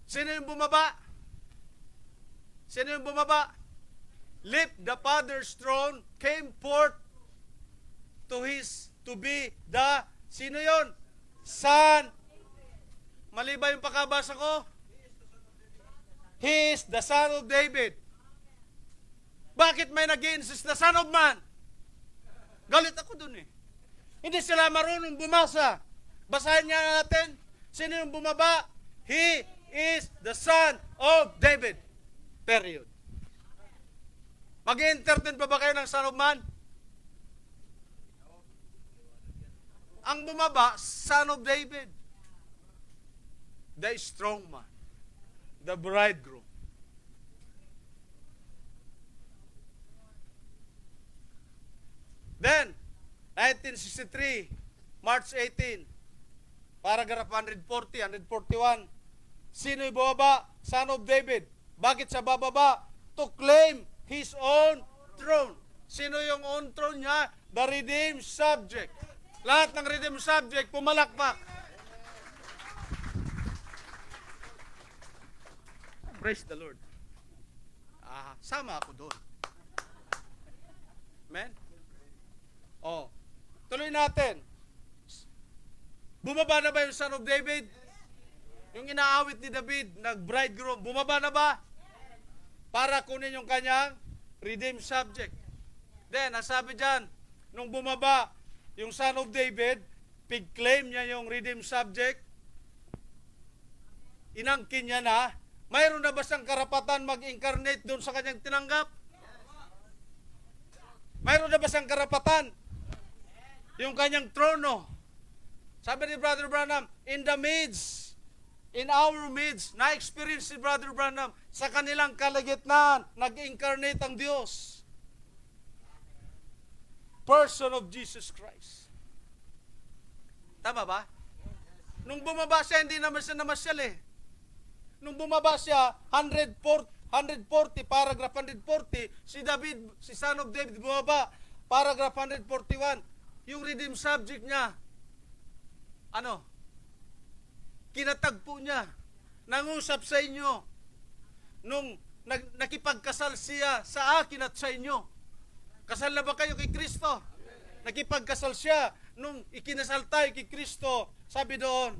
Sino yung bumaba? Sino yung bumaba? Lift the Father's throne, came forth to be the, sino yon? Son. Mali ba yung pakabasa ko? He is the son of David. Bakit may nag-insist the son of man? Galit ako dun eh. Hindi sila marunong bumasa. Basahin nga natin. Sino yung bumaba? He is the son of David. Period. Mag-entertain pa ba kayo ng son of man? Ang bumaba, son of David. The strong man. The bridegroom. Then, 1963, March 18, paragraph 140, 141. Sino yung bumaba? Son of David. Bakit sa bababa? To claim his own throne. Sino yung own throne niya? The redeemed subject. Lahat ng redeemed subject, pumalakpak. Praise the Lord. Sama ako doon. Amen? Oh. Tuloy natin. Bumaba na ba yung son of David? Yung inaawit ni David, nag-bridegroom, bumaba na ba? Para kunin yung kanyang redeemed subject. Then, nasabi dyan, nung bumaba yung son of David, pig-claim niya yung redeemed subject, inangkin niya na, mayroon na ba siyang karapatan mag-incarnate doon sa kanyang tinanggap? Mayroon na ba siyang karapatan? Yung kanyang trono. Sabi ni Brother Branham, in our midst, na-experience si Brother Branham, sa kanilang kalagitnaan, nag-incarnate ang Diyos. Person of Jesus Christ. Tama ba? Nung bumaba siya, hindi naman siya namasyal eh. Nung bumaba siya, 140, paragraph 140, si son of David bumaba, paragraph 141, yung redeemed subject niya, kinatagpo niya, nangusap sa inyo, nung nakipagkasal siya sa akin at sa inyo. Kasal na ba kayo kay Kristo? Nakipagkasal siya, nung ikinasal tayo kay Kristo, sabi doon,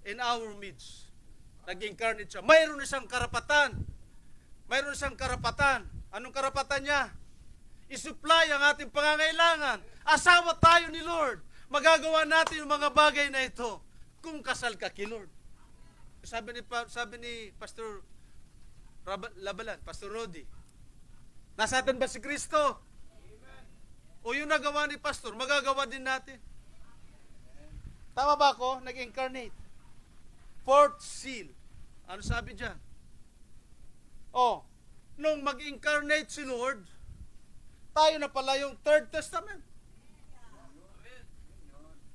in our midst, nag-incarnate siya. Mayroon isang karapatan. Mayroon isang karapatan. Anong karapatan niya? I-supply ang ating pangangailangan. Asawa tayo ni Lord. Magagawa natin yung mga bagay na ito kung kasal ka kay Lord. Sabi ni Pastor Labalan, Pastor Rodi, nasa atin ba si Kristo? O yung nagawa ni Pastor, magagawa din natin. Tama ba ako? Nag-incarnate. Fourth seal. Ano sabi dyan? Nung mag-incarnate si Lord, tayo na pala yung Third Testament.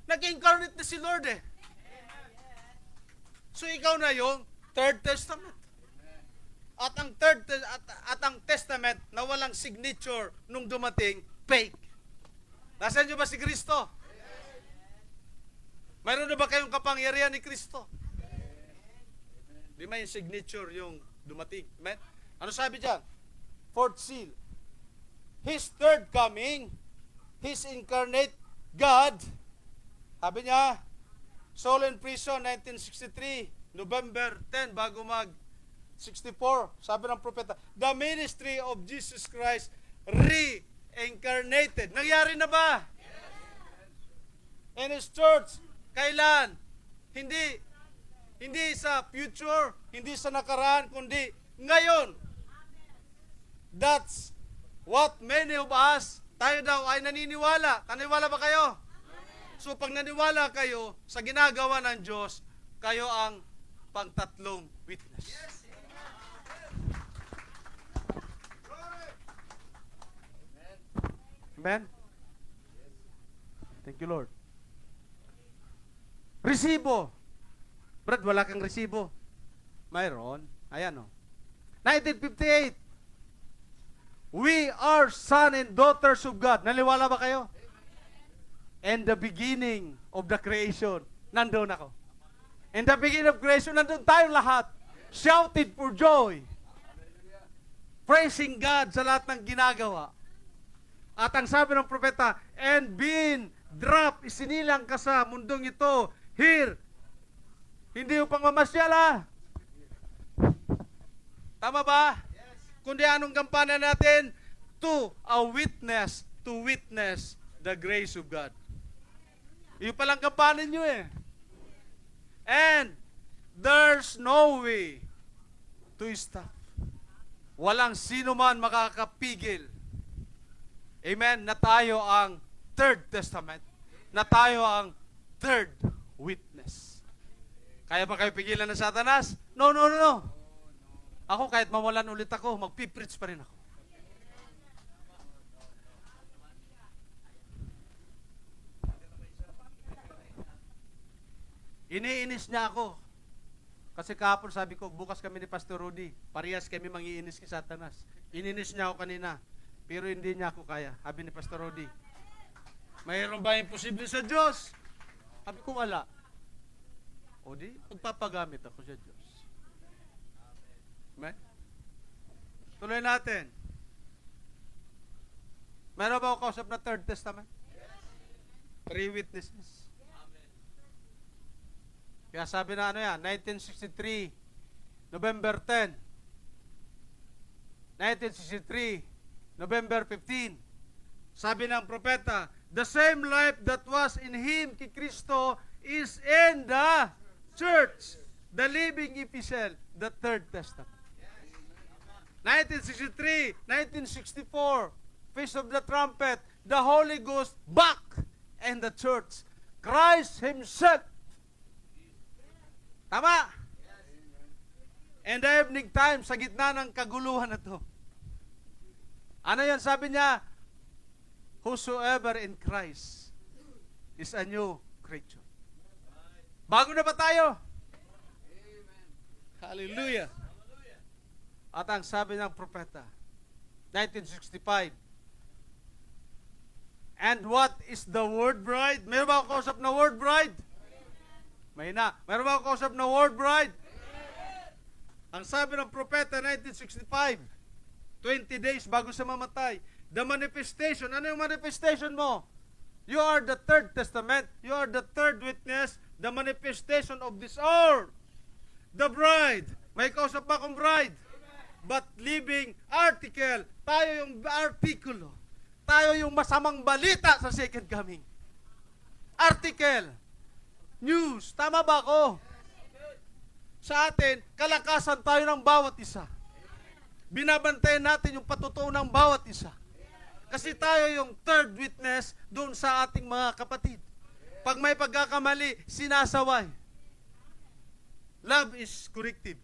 Nag-incarnate na si Lord eh. So ikaw na yung Third Testament. At ang Testament na walang signature nung dumating, fake. Nasaan nyo ba si Kristo? Mayroon na ba kayong kapangyarihan ni Kristo? Di ba yung signature yung dumating? Amen? Ano sabi dyan? Fourth seal. His third coming, His incarnate God. Sabi niya, Saul in prison, 1963, November 10, bago mag 64, sabi ng propeta, the ministry of Jesus Christ reincarnated. Nangyari na ba? And His church, kailan? Hindi sa future, hindi sa nakaraan, kundi ngayon. That's what many of us, tayo daw ay naniniwala. Naniniwala ba kayo? So pag naniwala kayo sa ginagawa ng Diyos, kayo ang pangtatlong witness. Amen? Thank you, Lord. Resibo. Brad, wala kang resibo. Mayroon. Ayan o. 1958. We are son and daughters of God. Naniwala ba kayo? And the beginning of the creation. Nandun ako. In the beginning of creation, nandun tayong lahat. Shouted for joy. Praising God sa lahat ng ginagawa. At ang sabi ng propeta, and being dropped, isinilang ka sa mundong ito, here. Hindi upang mamasyala. Tama ba? Kundi anong gampanan natin? To witness the grace of God. Yung palang kampanan nyo eh. And there's no way to stop. Walang sino man makakapigil. Amen? Na tayo ang third testament. Na tayo ang third witness. Kaya ba kayo pigilan ng Satanas? No. Ako kahit mawalan ulit ako, magpipreach pa rin ako. Iniinis niya ako. Kasi kahapon sabi ko, bukas kami ni Pastor Rudy. Parehas kami mangiinis kay Satanas. Ininis niya ako kanina. Pero hindi niya ako kaya. Sabi ni Pastor Rudy, mayroon ba imposible sa Diyos? Sabi ko, wala. O di, magpapagamit ako sa Diyos. Amen? Tuloy natin. Meron ba ako kausap na third testament? Three witnesses. Kaya sabi na ano yan, 1963, November 10. 1963, November 15. Sabi ng propeta, the same life that was in Him, kay Kristo, is in the church, the living epistle, the third testament. 1963, 1964, Feast of the Trumpet, the Holy Ghost back in the church. Christ Himself. Tama? And the evening time, sa gitna ng kaguluhan na to. Ano yan? Sabi niya, whosoever in Christ is a new creature. Bago na ba tayo? Hallelujah. At ang sabi ng propeta, 1965, and what is the word bride? Meron ba ako kausap na word bride? May na. Meron ba ako kausap na word bride? Ang sabi ng propeta, 1965, 20 days bago siya mamatay, the manifestation. Ano yung manifestation mo? You are the third testament. You are the third witness. The manifestation of this hour. The bride. May kausap ba akong bride? But living article. Tayo yung artikulo. Tayo yung masamang balita sa second coming. Article. News. Tama ba ako? Sa atin, kalakasan tayo ng bawat isa. Binabantayan natin yung patutuo ng bawat isa. Kasi tayo yung third witness doon sa ating mga kapatid. Pag may pagkakamali, sinasaway. Love is corrective.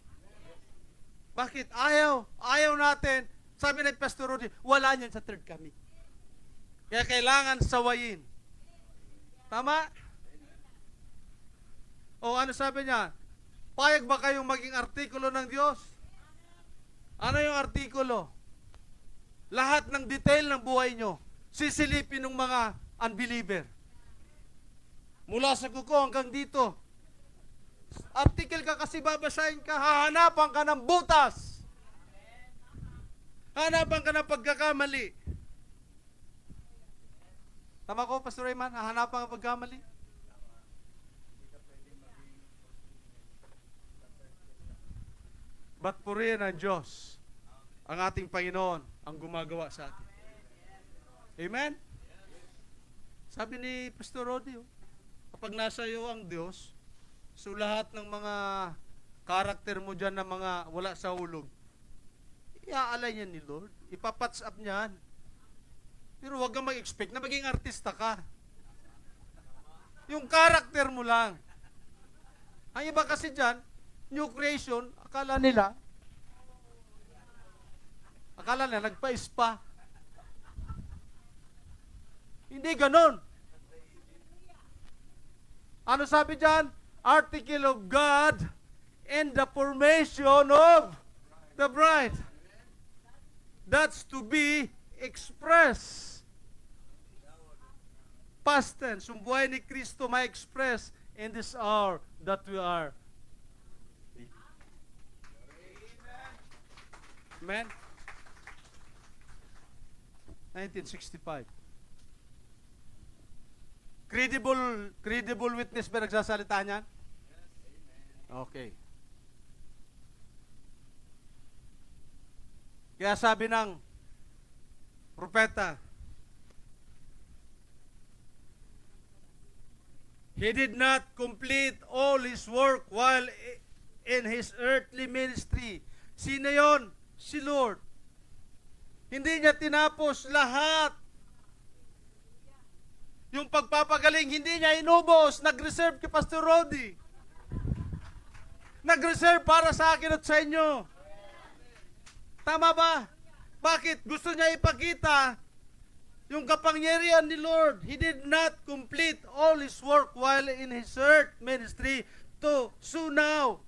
Bakit? Ayaw natin. Sabi ng Pastor Rudy, wala niyan sa third coming. Kaya kailangan sawayin. Tama? O ano sabi niya? Payag ba kayong maging artikulo ng Diyos? Ano yung artikulo? Lahat ng detail ng buhay nyo, sisilipin ng mga unbeliever. Mula sa kuko hanggang dito. article ka kasi babasahin ka, hahanapan ka ng butas. Hahanapan ka ng pagkakamali. Tama ko, Pastor Rayman? Hahanapan ka ng pagkamali? Ba't purihin ang Diyos, ang ating Panginoon, ang gumagawa sa atin? Amen? Sabi ni Pastor Rodi, kapag nasa iyo ang Diyos, so lahat ng mga karakter mo dyan na mga wala sa hulog, iaalay niya ni Lord. Ipapatch up niyan. Pero huwag kang mag-expect na maging artista ka. Yung karakter mo lang. Ang iba kasi dyan, new creation, akala nila nagpa-spa. Hindi ganon. Ano sabi dyan? Article of God and the formation of the bride. That's to be expressed. Past tense. Yung buhay ni Kristo may express in this hour that we are. Amen? 1965. Credible witness ba nagsasalita niyan? Okay. Kaya sabi ng propeta, he did not complete all his work while in his earthly ministry. Sino yon? Si Lord. Hindi niya tinapos lahat. Yung pagpapagaling, hindi niya inubos. Nag-reserve kay Pastor Rodi. Nag-reserve para sa akin at sa inyo. Tama ba? Bakit? Gusto niya ipakita yung kapangyarihan ni Lord. He did not complete all his work while in his earth ministry. So now,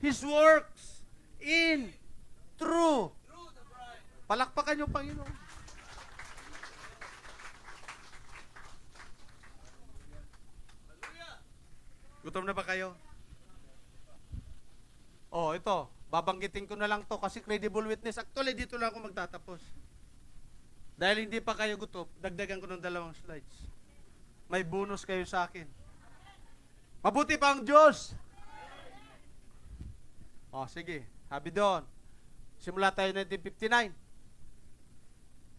his works in true. Palakpakan yung Panginoon. Gutom na ba kayo? Oh, ito. Babanggitin ko na lang to kasi credible witness. Actually, dito lang ako magtatapos. Dahil hindi pa kayo gutom, dagdagan ko ng 2 slides. May bonus kayo sa akin. Mabuti pa ang Diyos. Oh, sige. Sabi doon. Simula tayo 1959.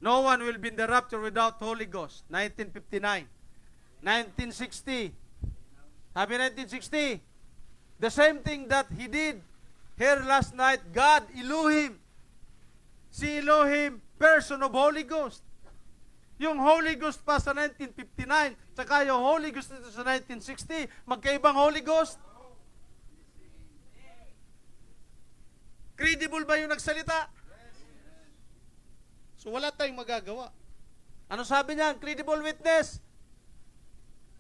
No one will be in the rapture without Holy Ghost. 1959. 1960. Sabi 1960. The same thing that he did here last night, God, Elohim. Si Elohim, person of Holy Ghost. Yung Holy Ghost pa sa 1959, tsaka yung Holy Ghost nito sa 1960, magkaibang Holy Ghost. Credible ba yung nagsalita? So wala tayong magagawa. Ano sabi niya? Credible witness.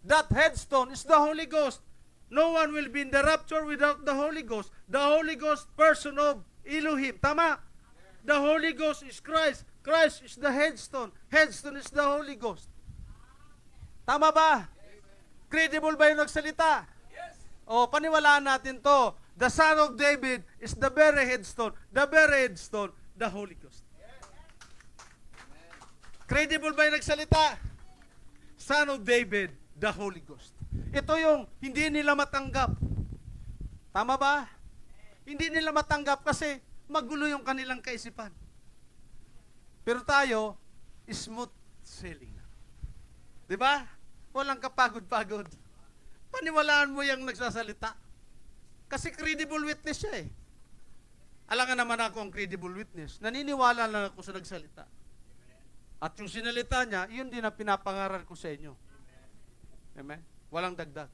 That headstone is the Holy Ghost. No one will be in the rapture without the Holy Ghost. The Holy Ghost, person of Elohim. Tama? The Holy Ghost is Christ. Christ is the headstone. Headstone is the Holy Ghost. Tama ba? Credible ba yung nagsalita? O, paniwalaan natin to. The Son of David is the very headstone. The very headstone, the Holy Ghost. Credible ba yung nagsalita? Son of David, the Holy Ghost. Ito yung hindi nila matanggap. Tama ba? Hindi nila matanggap kasi magulo yung kanilang kaisipan. Pero tayo, smooth sailing na. Di ba? Walang kapagod-pagod. Paniwalaan mo yung nagsasalita. Kasi credible witness siya eh. Alangan naman ako ang credible witness. Naniniwala lang ako sa nagsalita. At yung sinalita niya, yun din ang pinapangaral ko sa inyo. Amen? Walang dagdag.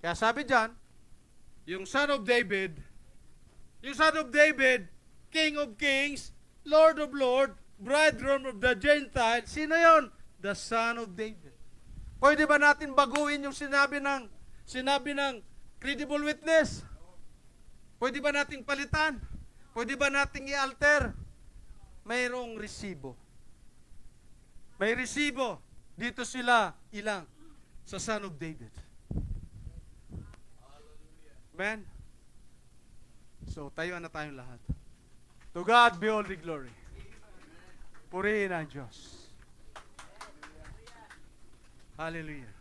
Kaya sabi diyan, yung Son of David, King of Kings, Lord of Lords, Bridegroom of the Gentiles, sino yon? The Son of David. Pwede ba natin baguhin yung sinabi ng credible witness? Pwede ba nating palitan? Pwede ba nating i-alter? Mayroong resibo. May resibo. Dito sila ilang sa Son of David. Amen? So, tayo na tayong lahat. To God be all the glory. Purihin ang Diyos. Hallelujah.